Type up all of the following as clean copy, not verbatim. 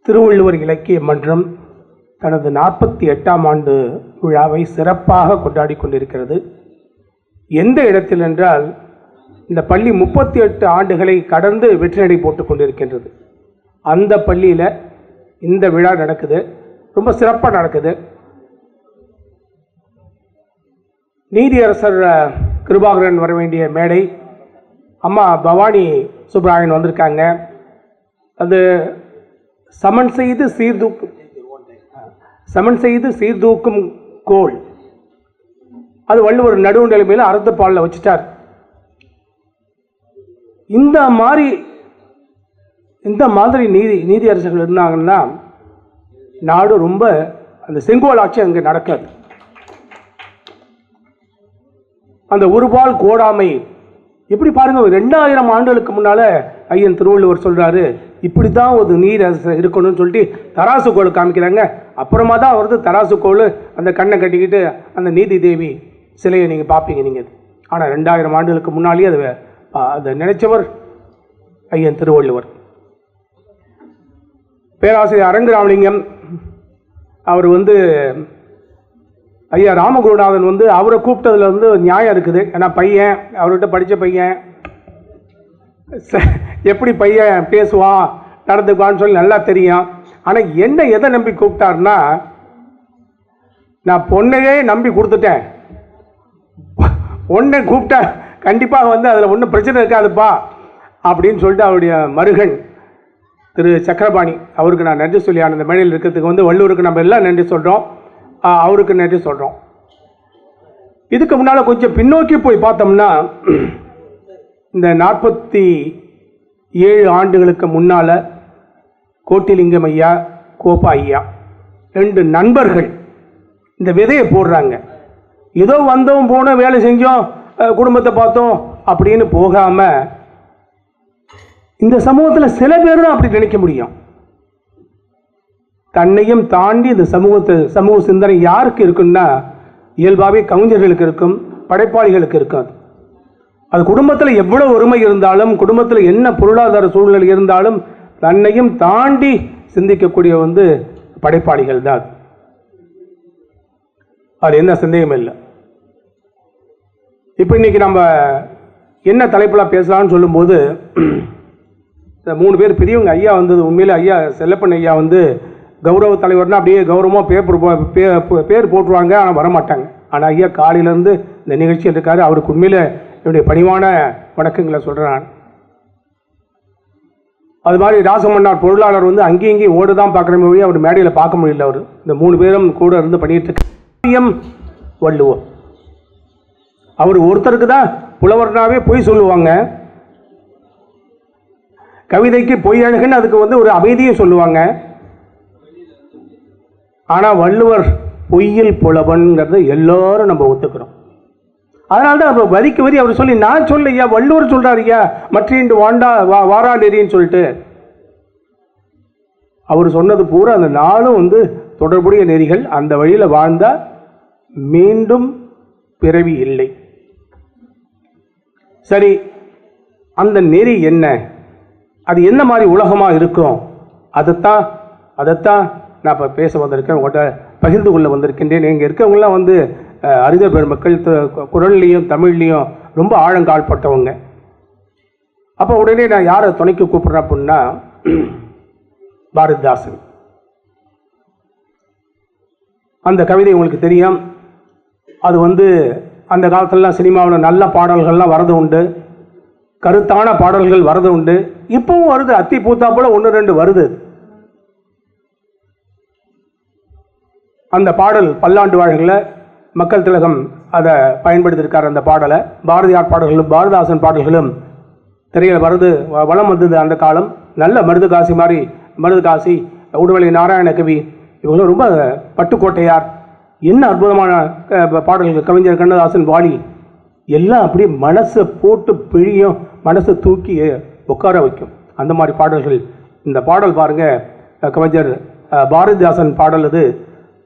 திருவள்ளுவர் இலக்கிய மன்றம் தனது 48ஆம் ஆண்டு விழாவை சிறப்பாக கொண்டாடி கொண்டிருக்கிறது. எந்த இடத்தில் என்றால், இந்த பள்ளி 38 ஆண்டுகளை கடந்து வெற்றிநடை போட்டுக் கொண்டிருக்கின்றது. அந்த பள்ளியில் இந்த விழா நடக்குது, ரொம்ப சிறப்பாக நடக்குது. நீதியரசர் கிருபாகரன் வர வேண்டிய மேடை, அம்மா பவானி சுப்ராயன் வந்திருக்காங்க. அது சமன் செய்து சீர்தூக்கும் கோல், அது வள்ளுவர் நடுவு நிலைமையில் அறத்துப்பாலில் வச்சுட்டார். இந்த மாதிரி நீதியரசர்கள் இருந்தாங்கன்னா நாடு ரொம்ப அந்த செங்கோல் ஆட்சி அங்கே நடக்காது. அந்த ஒருபால் கோடாமை எப்படி பாருங்க, 2000 ஆண்டுகளுக்கு முன்னால ஐயன் திருவள்ளுவர் சொல்றாரு, இப்படி தான் ஒரு நீதியரசர் இருக்கணும்னு சொல்லிட்டு தராசு கோல் காமிக்கிறாங்க. அப்புறமா தான் வருது தராசு கோல், அந்த கண்ணை கட்டிக்கிட்டு அந்த நீதி தேவி சிலையை நீங்கள் பார்ப்பீங்க நீங்கள். ஆனால் 2000 ஆண்டுகளுக்கு முன்னாலேயே அதை நினைச்சவர் ஐயன் திருவள்ளுவர். பேராசிரியர் அரங்கராமலிங்கம் அவர் ஐயா ராமகுருநாதன் அவரை கூப்பிட்டதுல நியாயம் இருக்குது. ஏன்னா பையன், அவர்கிட்ட படித்த பையன், எப்படி பையன் பேசுவான் நடந்துக்குவான்னு சொல்லி நல்லா தெரியும். ஆனால் என்ன எதை நம்பி கூப்பிட்டாருன்னா, நான் பொண்ணையே நம்பி கொடுத்துட்டேன், பொண்ணை கூப்பிட்டா கண்டிப்பாக அதில் ஒன்றும் பிரச்சனை இருக்காதுப்பா அப்படின்னு சொல்லிட்டு அவருடைய மருகன் திரு சக்கரபாணி அவருக்கு நான் நன்றி சொல்லி அந்த மேடையில் இருக்கிறதுக்கு வள்ளுவருக்கு நம்ம எல்லாம் நன்றி சொல்கிறோம், அவருக்கு நன்றி சொல்கிறோம். இதுக்கு முன்னால் கொஞ்சம் பின்னோக்கி போய் பார்த்தோம்னா, இந்த 47 ஆண்டுகளுக்கு முன்னால் கோட்டிலிங்கம் ஐயா, கோப்பா ஐயா 2 நண்பர்கள் இந்த விதையை போடுறாங்க. ஏதோ வந்தோம் போனோம் வேலை செஞ்சோம் குடும்பத்தை பார்த்தோம் அப்படின்னு போகாமல், இந்த சமூகத்தில் சில பேர் தான் அப்படி நினைக்க முடியும். தன்னையும் தாண்டி இந்த சமூக சிந்தனை யாருக்கு இருக்குன்னா, இயல்பாகவே கவிஞர்களுக்கு இருக்கும், படைப்பாளிகளுக்கு இருக்கும். அது குடும்பத்தில் எவ்வளவு ஒருமை இருந்தாலும், குடும்பத்தில் என்ன பொருளாதார சூழ்நிலை இருந்தாலும், தன்னையும் தாண்டி சிந்திக்கக்கூடிய படைப்பாளிகள் தான். அது என்ன சந்தேகம் இல்லை. இப்போ இன்னைக்கு நம்ம என்ன தலைப்பில் பேசலாம்னு சொல்லும்போது, 3 பேர் பெரியவங்க ஐயா உண்மையிலே ஐயா செல்லப்பன் ஐயா கௌரவ தலைவர்னா அப்படியே கௌரவமாக பேர் போட்டுருவாங்க, ஆனால் வரமாட்டாங்க. ஆனால் ஐயா காலையிலேருந்து இந்த நிகழ்ச்சியில் இருக்காரு. அவருக்கு உண்மையில் என்னுடைய பணிவான வணக்கங்களை சொல்கிறேன். அது மாதிரி ராசமன்னார் பொருளாளர் அங்கேயும் இங்கேயும் ஓடு தான் பார்க்குற மொழி, அவர் மேடையில் பார்க்க முடியல. அவர் இந்த 3 பேரும் கூட இருந்து பண்ணிட்டு இருக்க வள்ளுவர், அவர் ஒருத்தருக்கு தான் புலவர்னாவே பொய் சொல்லுவாங்க, கவிதைக்கு பொய் அழகுன்னு அதுக்கு ஒரு அமைதியை சொல்லுவாங்க. ஆனால் வள்ளுவர் பொய்யில் புலவன்கிறது எல்லாரும் நம்ம ஒத்துக்கிறோம். அதனால தான் அவர் வரிக்கு வரி அவர் சொல்லி, நான் சொல்லையா வள்ளுவர் சொல்றாரு ஐயா, மற்ற வாரா நெறின்னு சொல்லிட்டு அவர் சொன்னது பூரா அந்த நாளும் தொடர்புடைய நெறிகள். அந்த வழியில் வாழ்ந்தால் மீண்டும் பிறவி இல்லை. சரி, அந்த நெறி என்ன, அது என்ன மாதிரி உலகமாக இருக்கும், அதைத்தான் நான் இப்போ பேச வந்திருக்கேன், உங்கள்கிட்ட பகிர்ந்து கொள்ள வந்திருக்கின்றேன். இங்கே இருக்கவங்களாம் அறிஞர் பெருமக்கள், குரல்லையும் தமிழ்லையும் ரொம்ப ஆழங்கால்பட்டவங்க. அப்போ உடனே நான் யாரை துணைக்கு கூப்பிட்றேன் அப்படின்னா, பாரதிதாசன். அந்த கவிதை உங்களுக்கு தெரியும். அது அந்த காலத்துலலாம் சினிமாவில் நல்ல பாடல்கள்லாம் வரது உண்டு, கருத்தான பாடல்கள் வரது உண்டு, இப்பவும் வருது, அத்தி பூத்தா போல 1-2 வருது. அந்த பாடல் பல்லாண்டு வாழ்களில் மக்கள் திலகம் அதை பயன்படுத்தியிருக்கார். அந்த பாடலை பாரதியார் பாடல்களும் பாரதிதாசன் பாடல்களும் திரையில் வருது, வளம் வந்தது. அந்த காலம் நல்ல மருதுகாசி, உடுமலை நாராயணகவி, இவங்களும் ரொம்ப பட்டுக்கோட்டையார், என்ன அற்புதமான பாடல்கள். கவிஞர் கண்ணதாசன், வாலி எல்லாம் அப்படியே மனசை போட்டு பிழியும், மனசை தூக்கி உட்கார வைக்கும் அந்த மாதிரி பாடல்கள். இந்த பாடல் பாருங்க, கவிஞர் பாரதிதாசன் பாடல் அது.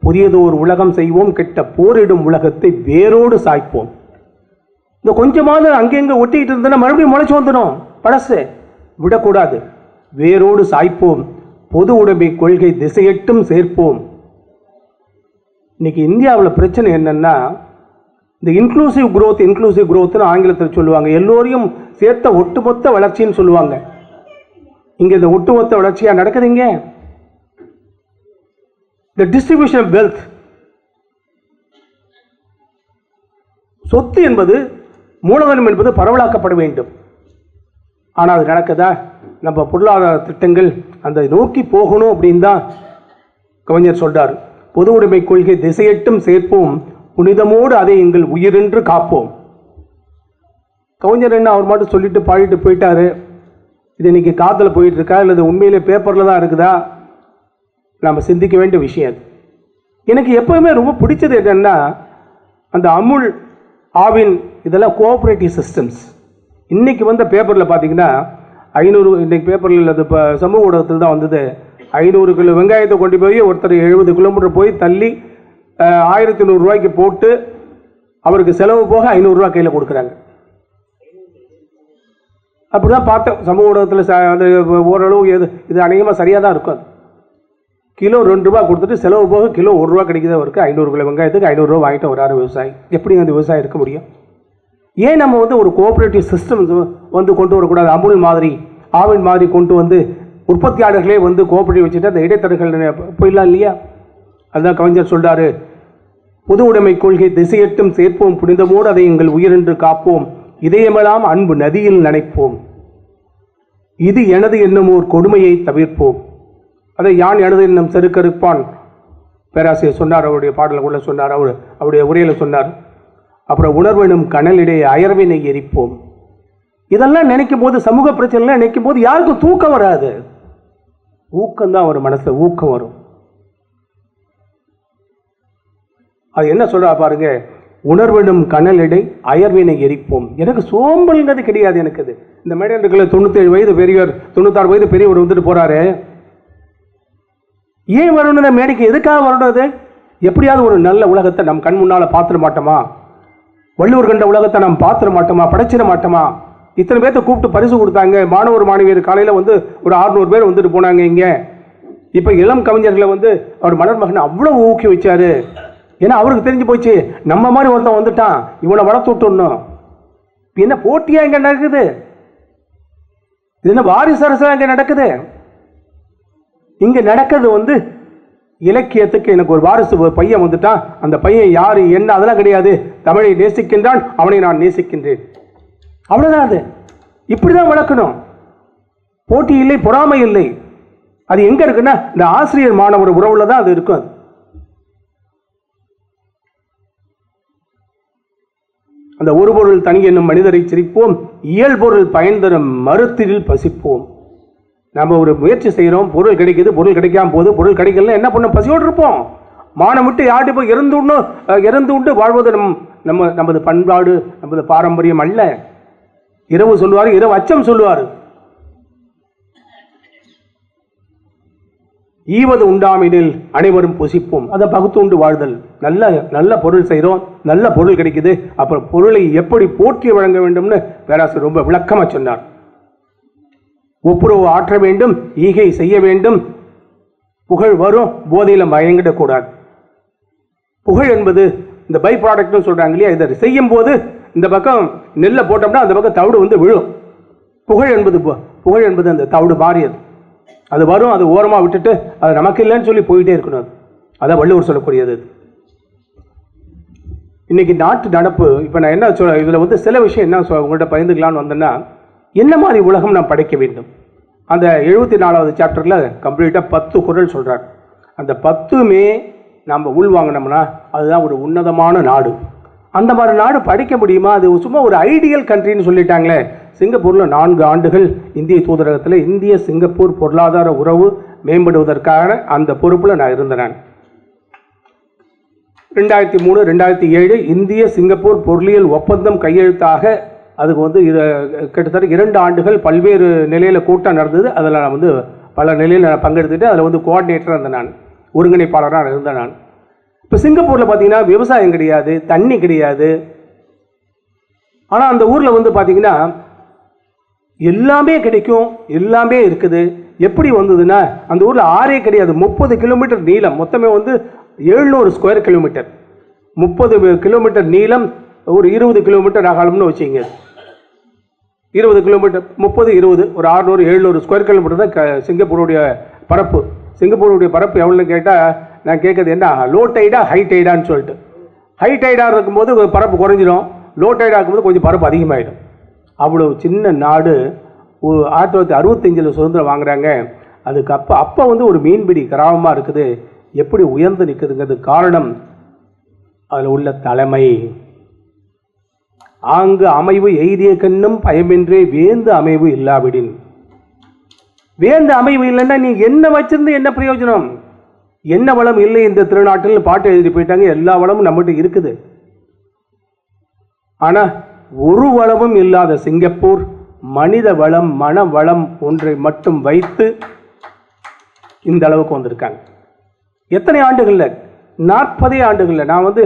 புதியதோர் உலகம் செய்வோம், கெட்ட போரிடும் உலகத்தை வேரோடு சாய்ப்போம். இந்த கொஞ்சமாவது அங்கெங்க ஒட்டிக்கிட்டு இருந்ததுன்னா மறுபடியும் முளைச்சு வந்துடும், பழசு விடக்கூடாது. வேரோடு சாய்ப்போம், பொது உடைமை கொள்கை திசையட்டும் சேர்ப்போம். இன்னைக்கு இந்தியாவில் பிரச்சனை என்னன்னா, இந்த இன்க்ளூசிவ் குரோத்னு ஆங்கிலத்தில் சொல்லுவாங்க. எல்லோரையும் சேர்த்த ஒட்டுமொத்த வளர்ச்சின்னு சொல்லுவாங்க. இங்க இந்த ஒட்டுமொத்த வளர்ச்சியா நடக்குதுங்க. The distribution of wealth, சொத்து என்பது, மூலதனம் என்பது பரவலாக்கப்பட வேண்டும். ஆனால் அது நடக்குதா? நம்ம பொருளாதார திட்டங்கள் அந்த நோக்கி போகணும் அப்படின்னு தான் கவிஞர் சொல்றார். பொது உடைமை கொள்கை திசையட்டும் சேர்ப்போம், புனிதமோடு அதை எங்கள் உயிரென்று காப்போம். கவிஞர் என்ன அவர் மட்டும் சொல்லிட்டு பாடிட்டு போயிட்டாரு. இது இன்னைக்கு காத்துல போயிட்டு இருக்கா இல்லை உண்மையிலே பேப்பர்ல தான் இருக்குதா? நாம் சிந்திக்க வேண்டிய விஷயம். எனக்கு எப்பவுமே ரொம்ப பிடிச்சது என்னன்னா, அந்த அமுல், ஆவின் இதெல்லாம் கோஆபரேட்டிவ் சிஸ்டம்ஸ். இன்னைக்கு வந்த பேப்பரில் பார்த்தீங்கன்னா 500, இன்னைக்கு பேப்பரில் அது இப்போ சமூக ஊடகத்தில் தான் வந்தது, 500 கிலோ வெங்காயத்தை கொண்டு போய் ஒருத்தர் 70 கிலோமீட்டர் போய் தள்ளி 1100 ரூபாய்க்கு போட்டு அவருக்கு செலவு போக 500 ரூபா கையில் கொடுக்குறாங்க. அப்படிதான் பார்த்தேன் சமூக ஊடகத்தில். அது ஓரளவு இது அநேகமாக சரியாக தான் இருக்கும். அது கிலோ 2 ரூபா கொடுத்துட்டு செலவு போக கிலோ 1 ரூபா கிடைக்கிறதா இருக்குது. 500 கிலோ வெங்காயத்துக்கு 500 ரூபா வாங்கிட்டு வராரு விவசாயி. எப்படி அந்த விவசாயம் இருக்க முடியும்? ஏன் நம்ம ஒரு கோஆபரேட்டிவ் சிஸ்டம் கொண்டு வரக்கூடாது? அமுல் மாதிரி, ஆவின் மாதிரி கொண்டு உற்பத்தியாளர்களே கோஆபரேட்டிவ் வச்சுட்டு அந்த இடைத்தரகர்கள் போயிடலாம் இல்லையா? அதுதான் கவிஞர் சொல்றாரு, பொது உடைமை கொள்கை திசையட்டும் சேர்ப்போம், புனிதமோடு அதை எங்கள் உயிரென்று காப்போம், இதயமெல்லாம் அன்பு நதியில் நனைப்போம், இது எனது என்னும் ஓர் கொடுமையை தவிர்ப்போம். அதை யான் எனது என்னும் செருக்கறுப்பான் பேராசிரியர் சொன்னார். அவருடைய பாடல கூட சொன்னார், அவருடைய உரையில சொன்னார். அப்புறம் உணர்வெனும் கனலிடையே அயர்வினை எரிப்போம். இதெல்லாம் நினைக்கும் போது, சமூக பிரச்சனை நினைக்கும் போது யாருக்கும் தூக்கம் வராது. ஊக்கம்தான் வரும், மனசுல ஊக்கம் வரும். அது என்ன சொல்றா பாருங்க, உணர்வெனும் கனலிடை அயர்வினை எரிப்போம். எனக்கு சோம்பல்ங்கிறது கிடையாது. எனக்கு அது இந்த மேடையில் இருக்கிற 97 வயது பெரியவர், 96 வயது பெரியவர் வந்துட்டு போறாரு. ஏன் வரணும் மேடைக்கு? எதுக்காக வரணும்? அது எப்படியாவது ஒரு நல்ல உலகத்தை நம் கண் முன்னால பார்த்துட மாட்டோமா? வள்ளுவர் கண்ட உலகத்தை நாம் பார்த்துட மாட்டோமா? படைச்சிட மாட்டோமா? இத்தனை பேர்த்த கூப்பிட்டு பரிசு கொடுத்தாங்க. மாணவர் மாணவியர் காலையில் ஒரு 600 பேர் வந்துட்டு போனாங்க இங்க. இப்ப இளம் கவிஞர்களை அவர் மலர் மகன் அவ்வளவு ஊக்கி வச்சாரு. ஏன்னா அவருக்கு தெரிஞ்சு போச்சு, நம்ம மாதிரி ஒருத்தன் வந்துட்டான், இவனை வளர்த்து விட்டுணும். என்ன போட்டியா இங்க நடக்குது? இது என்ன வாரிசு அரசா இங்க நடக்குது? இங்க நடக்கிறது இலக்கியத்துக்கு எனக்கு ஒரு வாரிசு பையன் வந்துட்டான், அந்த பையன் யாரு என்ன அதெல்லாம் கிடையாது. தமிழை நேசிக்கின்றான், அவனை நான் நேசிக்கின்றேன், அவ்வளவுதான். அது இப்படிதான் வளர்க்கணும். போட்டி இல்லை, பொறாமை இல்லை. அது எங்க இருக்குன்னா இந்த ஆசிரியர் மாணவர் உறவுல தான் அது இருக்கும். அந்த ஒரு பொருள் தனி என்னும் மனிதரை சிரிப்போம், இயல்பொருள் பயன் தரும் மறுத்திரில் பசிப்போம். நம்ம ஒரு முயற்சி செய்யறோம், பொருள் கிடைக்குது, பொருள் கிடைக்காம போது, பொருள் கிடைக்கல என்ன பண்ண, பசியோடு இருப்போம். மானம் விட்டு யார்கிட்ட போய் இறந்து உண்டு வாழ்வது நமது பண்பாடு, நமது பாரம்பரியம் அல்ல. இரவு சொல்லுவாரு, இரவு அச்சம் சொல்லுவாரு. ஈவது உண்டாமினில் அனைவரும் புசிப்போம். அதை பகுத்து உண்டு வாழ்தல். நல்ல பொருள் செய்கிறோம், நல்ல பொருள் கிடைக்குது, அப்புறம் பொருளை எப்படி போற்றி வழங்க வேண்டும்னு பேராசிரியர் ரொம்ப விளக்கமா சொன்னார். ஒப்புரவு ஆற்ற வேண்டும், ஈகை செய்ய வேண்டும், புகழ் வரும், போதையில மயங்கிடக்கூடாது. புகழ் என்பது இந்த பை ப்ராடக்ட்னு சொல்றாங்க இல்லையா, இதை செய்யும் போது இந்த பக்கம் நெல்லை போட்டோம்னா அந்த பக்கம் தவிடு விழும். புகழ் என்பது அந்த தவிடு மாறியது, அது வரும், அது ஓரமா விட்டுட்டு அது நமக்கு இல்லைன்னு சொல்லி போயிட்டே இருக்கணும். அதான் வள்ளுவர் சொல்லக்கூடியது. இன்னைக்கு நாட்டு நடப்பு, இப்ப நான் என்ன சொல்ல, இதுல சில விஷயம் என்ன உங்கள்கிட்ட பகிர்ந்துக்கலான்னு வந்தேன்னா, என்ன மாதிரி உலகம் நாம் படைக்க வேண்டும். அந்த 74வது சாப்டர்ல கம்ப்ளீட்டா 10 குறள் சொல்றார். அந்த 10மே நம்ம உள்வாங்கினோம்னா அதுதான் ஒரு உன்னதமான நாடு. அந்த மாதிரி நாடு படிக்க முடியுமா? அது சும்மா ஒரு ஐடியல் கண்ட்ரின்னு சொல்லிட்டாங்களே. சிங்கப்பூர்ல 4 ஆண்டுகள் இந்திய தூதரகத்தில் இந்திய சிங்கப்பூர் பொருளாதார உறவு மேம்படுவதற்கான அந்த பொறுப்புல நான் இருந்தேன். 2003, 2007 இந்திய சிங்கப்பூர் பொருளியல் ஒப்பந்தம் கையெழுத்தாக அதுக்கு கிட்டத்தட்ட 2 ஆண்டுகள் பல்வேறு நிலையில கூட்டம் நடந்தது. அதில் நான் பல நிலையில் பங்கெடுத்துட்டு அதில் கோஆர்டினேட்டராக இருந்தேன், நான் ஒருங்கிணைப்பாளராக இருந்தேன் நான். இப்போ சிங்கப்பூரில் பார்த்தீங்கன்னா விவசாயம் கிடையாது, தண்ணி கிடையாது. ஆனால் அந்த ஊரில் பார்த்தீங்கன்னா எல்லாமே கிடைக்கும், எல்லாமே இருக்குது. எப்படி வந்ததுன்னா, அந்த ஊரில் ஆறே கிடையாது, 30 கிலோமீட்டர் நீளம், மொத்தமே வந்து 700 ஸ்கொயர் கிலோமீட்டர், 30 கிலோமீட்டர் நீளம், ஒரு 20 கிலோமீட்டர் அகலம்னு வச்சுங்க. 20 கிலோமீட்டர் 30 20 ஒரு 600 700 ஸ்கொயர் கிலோமீட்டர் தான் சிங்கப்பூருடைய பரப்பு. சிங்கப்பூருடைய பரப்பு எவ்வளோன்னு கேட்டால், நான் கேட்குறது என்ன, லோ டைடா ஹை டைடான்னு சொல்லிட்டு. ஹை டைடாக இருக்கும்போது பரப்பு குறைஞ்சிடும், லோ டைடாக இருக்கும்போது கொஞ்சம் பரப்பு அதிகமாகிடும். அவ்வளோ சின்ன நாடு 1965 சுதந்திரம் வாங்குறாங்க. அதுக்கு அப்போ வந்து ஒரு மீன்பிடி கிராமமாக இருக்குது. எப்படி உயர்ந்து நிற்குதுங்கிறது காரணம் அதில் உள்ள தலைமை. ஆங்கு அமைவு எய்திய கண்ணும் பயமின்றே வேந்து அமைவு இல்லாவிடின். வேந்து அமைவு இல்லைன்னா நீ என்ன வச்சிருந்து என்ன பிரயோஜனம்? என்ன வளம் இல்லை இந்த திருநாட்டில் பாட்டு எழுதி போயிட்டாங்க. எல்லா வளமும் நம்மகிட்ட இருக்குது. ஆனா ஒரு வளமும் இல்லாத சிங்கப்பூர் மனித வளம் மன வளம் ஒன்றை மட்டும் வைத்து இந்த அளவுக்கு வந்திருக்காங்க. எத்தனை ஆண்டுகள்ல? 40 ஆண்டுகள்ல. நான் வந்து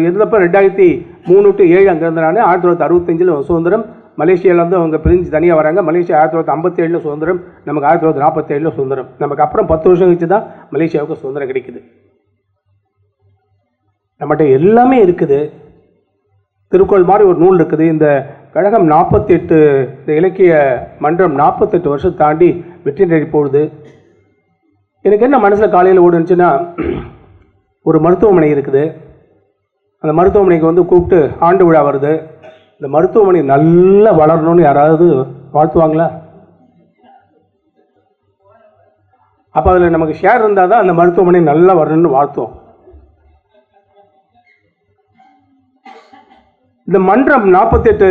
இருந்தப்ப 2003 to 7 அங்கே இருந்தனால 1965 சுதந்திரம். மலேசியாவில் வந்து அவங்க பிரிஞ்சு தனியாக வராங்க. மலேசியா 1957 சுதந்திரம், நமக்கு 1947 சுதந்திரம். நமக்கு அப்புறம் 10 வருஷம் கழிச்சு தான் மலேசியாவுக்கு சுதந்திரம் கிடைக்குது. நம்மகிட்ட எல்லாமே இருக்குது. திருக்குறள் மாதிரி ஒரு நூல் இருக்குது. இந்த கழகம் 48 இந்த இலக்கிய மன்றம் 48 வருஷம் தாண்டி வெற்றி நடி போகுது. எனக்கு என்ன மனசில் காலையில் ஓடுனுச்சுன்னா, ஒரு மருத்துவமனை இருக்குது. அந்த மருத்துவமனைக்கு வந்து கூப்பிட்டு ஆண்டு விழா வருது. இந்த மருத்துவமனை நல்லா வளரணும்னு யாராவது வாழ்த்துவாங்களா? அப்போ அதில் நமக்கு ஷேர் இருந்தால் தான் அந்த மருத்துவமனை நல்லா வரணும்னு வாழ்த்துவோம். இந்த மன்றம் 48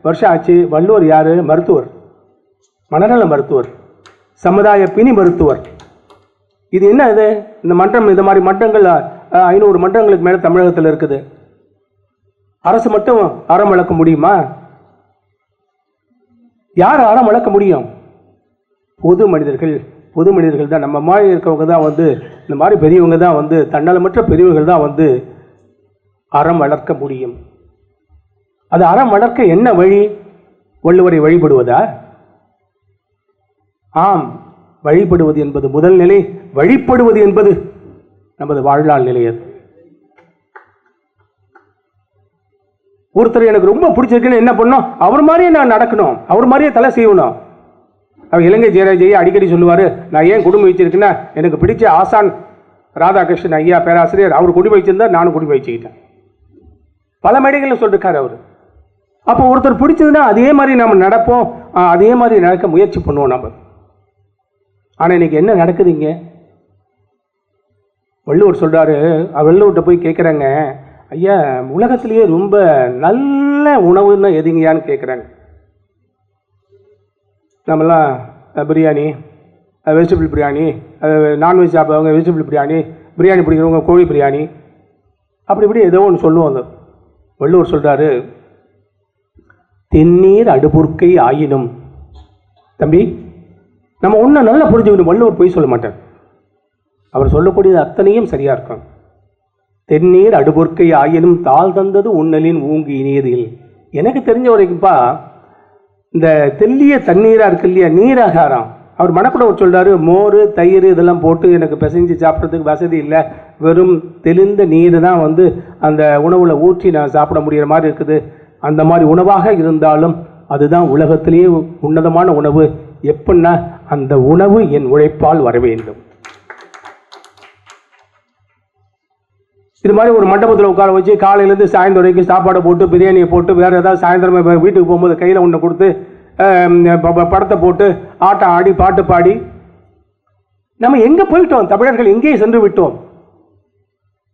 வருஷம் ஆச்சு. வள்ளுவர் யாரு? மருத்துவர், மனநல மருத்துவர், சமுதாய பிணி மருத்துவர். இது என்ன இது? இந்த மன்றம், இந்த மாதிரி மன்றங்கள் 500 மன்றங்களுக்கு மேலே தமிழகத்தில் இருக்குது. அரசு மட்டும் அறம் வளர்க்க முடியுமா? யார் அறம் வளர்க்க முடியும்? பொது மனிதர்கள் தான். நம்ம மாதிரி இருக்கவங்க தான் வந்து, இந்த மாதிரி பெரியவங்க தான் வந்து, தன்னலமற்ற பெரியவர்கள் தான் வந்து அறம் வளர்க்க முடியும். அது அறம் வளர்க்க என்ன வழி? வள்ளுவரை வழிபடுவதா? ஆம், வழிபடுவது என்பது முதல் நிலை. வழிபடுவது என்பது நமது வாழ்நாள் நிலை. அது ஒருத்தர் எனக்கு ரொம்ப பிடிச்சிருக்குன்னு என்ன பண்ணோம், அவர் மாதிரியே நான் நடக்கணும், அவர் மாதிரியே தலை செய்யணும். அவர் இலங்கை ஜெயராஜையை அடிக்கடி சொல்லுவார், நான் ஏன் குடும்பம் வச்சிருக்கேன்னா எனக்கு பிடிச்ச ஆசான் ராதாகிருஷ்ணன் ஐயா பேராசிரியர், அவர் குடி வச்சிருந்தா நானும் குடி வச்சுக்கிட்டேன். பல மேடைகளில் சொல்லிருக்காரு அவர். அப்போ ஒருத்தர் பிடிச்சதுன்னா அதே மாதிரி நம்ம நடப்போம், அதே மாதிரி நடக்க முயற்சி பண்ணுவோம் நம்ம. ஆனால் இன்னைக்கு என்ன நடக்குதுங்க? வள்ளுவர் சொல்றாரு, வள்ளுவர்கிட்ட போய் கேட்குறாங்க, ஐயா உலகத்திலேயே ரொம்ப நல்ல உணவுன்னு எதுங்கயான்னு கேட்குறாங்க. நம்மலாம் பிரியாணி, வெஜிடபிள் பிரியாணி, நான்வெஜ் சாப்பிட்றவங்க வெஜிடபிள் பிரியாணி, பிரியாணி பிடிக்கிறவங்க கோழி பிரியாணி, அப்படி இப்படி ஏதோ ஒன்று சொல்லுவாங்க. வள்ளுவர் சொல்றாரு, தென்னீர் அடுபுர்க்கை ஆயினும். தம்பி, நம்ம ஒன்றும் நல்லா புரிஞ்சுக்கணும். வள்ளுவர் போய் சொல்ல மாட்டார். அவர் சொல்லக்கூடியது அத்தனையும் சரியா இருக்கும். தென்னீர் அடுபொர்க்கை ஆயினும் தாள் தந்தது உன்னலின் ஊங்கி இனியதில். எனக்கு தெரிஞ்ச வரைக்கும்ப்பா, இந்த தெல்லிய தண்ணீராக இருக்கு இல்லையா, நீராகாரம், அவர் மணக்குடவர் சொல்றாரு, மோர் தயிர் இதெல்லாம் போட்டு எனக்கு பிசைஞ்சு சாப்பிட்றதுக்கு வசதி இல்லை, வெறும் தெளிந்த நீர் தான் வந்து அந்த உணவில் ஊற்றி நான் சாப்பிட முடிகிற மாதிரி இருக்குது. அந்த மாதிரி உணவாக இருந்தாலும் அதுதான் உலகத்திலேயே உன்னதமான உணவு. எப்படின்னா அந்த உணவு என் உழைப்பால் வர வேண்டும். இது மாதிரி ஒரு மண்டபத்தில் உட்கார வச்சு காலையிலேருந்து சாயந்தரம் வரைக்கும் சாப்பாடை போட்டு பிரியாணியை போட்டு வேறு ஏதாவது சாயந்தரம் வீட்டுக்கு போகும்போது கையில் ஒன்று கொடுத்து படத்தை போட்டு ஆட்டம் ஆடி பாட்டு பாடி நம்ம எங்கே போயிட்டோம்? தமிழர்கள் எங்கேயே சென்று விட்டோம்?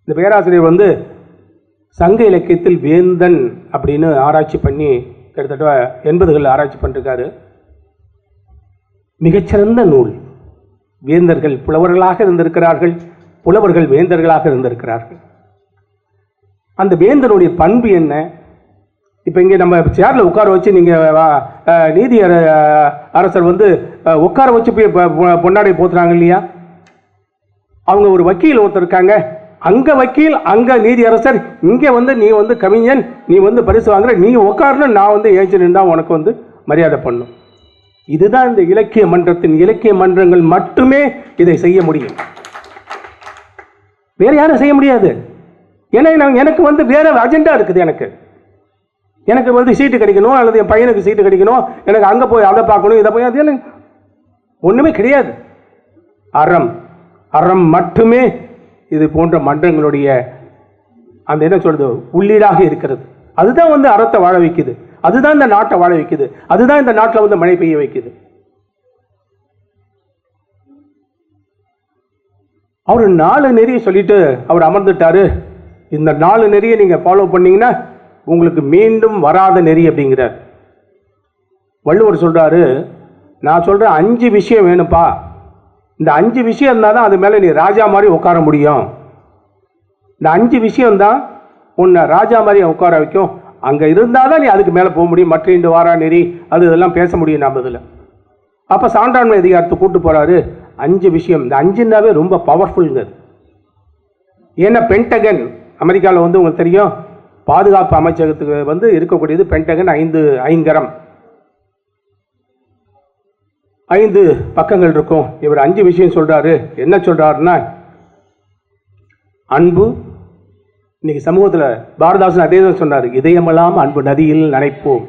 இந்த பேராசிரியர் வந்து சங்க இலக்கியத்தில் வேந்தன் அப்படின்னு ஆராய்ச்சி பண்ணி கிட்டத்தட்ட 80களில் ஆராய்ச்சி பண்ணிருக்காரு. மிகச்சிறந்த நூல். வேந்தர்கள் புலவர்களாக இருந்திருக்கிறார்கள், புலவர்கள் வேந்தர்களாக இருந்திருக்கிறார்கள். அந்த வேந்தனுடைய பண்பு என்ன? இப்போ இங்கே நம்ம சேர்ல உட்கார வச்சு நீங்கள் நீதி அரசர் வந்து உட்கார வச்சு போய் பொன்னாடை போத்துறாங்க இல்லையா? அவங்க ஒரு வக்கீல் ஒருத்தர் இருக்காங்க, அங்கே வக்கீல், அங்கே நீதி அரசர், இங்கே வந்து நீ வந்து கவிஞன், நீ வந்து பரிசு வாங்குற, நீ உட்காரணும், நான் வந்து ஏஞ்சி நின்றா உனக்கு வந்து மரியாதை பண்ணும். இதுதான் இந்த இலக்கிய மன்றத்தின் இலக்கிய மன்றங்கள் மட்டுமே இதை செய்ய முடியும். வேற யாரும் செய்ய முடியாது. ஏன்னா எனக்கு வந்து வேற அஜெண்டா இருக்குது. எனக்கு வந்து சீட்டு கிடைக்கணும், அல்லது என் பையனுக்கு சீட்டு கிடைக்கணும், எனக்கு அங்கே போய் அதை பார்க்கணும், இதை போய் அது ஒன்றுமே கிடையாது. அறம் மட்டுமே இது போன்ற மன்றங்களுடைய அந்த என்ன சொல்றது உள்ளீடாக இருக்கிறது. அதுதான் வந்து அறத்தை வாழ வைக்குது, அதுதான் இந்த நாட்டை வாழ வைக்குது, அதுதான் இந்த நாட்டில் வந்து மழை பெய்ய வைக்குது. அவர் 4 நெறியை சொல்லிட்டு அவர் அமர்ந்துட்டாரு. இந்த 4 நெறியை நீங்க ஃபாலோ பண்ணீங்கன்னா உங்களுக்கு மீண்டும் வராத நெறி அப்படிங்கிறார். வள்ளுவர் சொல்றாரு, நான் சொல்றேன் 5 விஷயம் வேணும்ப்பா, இந்த 5 விஷயம் இருந்தால் தான் அது மேலே நீ ராஜா மாதிரி உட்கார முடியும். இந்த 5 விஷயம் தான் உன்னை ராஜா மாதிரி உட்கார வைக்கும். அங்கே இருந்தால் தான் நீ அதுக்கு மேலே போக முடியும். மற்ற 2 வாரா நெறி அது இதெல்லாம் பேச முடியும் நாம் இதில். அப்போ சான்றாண்மை அதிகாரத்தை கூட்டு போகிறாரு. 5 விஷயம், இந்த 5னாவே ரொம்ப பவர்ஃபுல்ங்க. ஏன்னா பென்டகன் அமெரிக்காவில் வந்து உங்களுக்கு தெரியும், பாதுகாப்பு அமைச்சகத்துக்கு வந்து இருக்கக்கூடியது பென்டகன் 5 ஐங்கரம் 5 பக்கங்கள் இருக்கும். இவர் 5 விஷயம் சொல்றாரு. என்ன சொல்றாருன்னா, அன்பு. இன்னைக்கு சமூகத்தில் பாரதாசன் அதே தான் சொன்னார், இதயமெல்லாம் அன்பு நதியில் நனைப்போம்.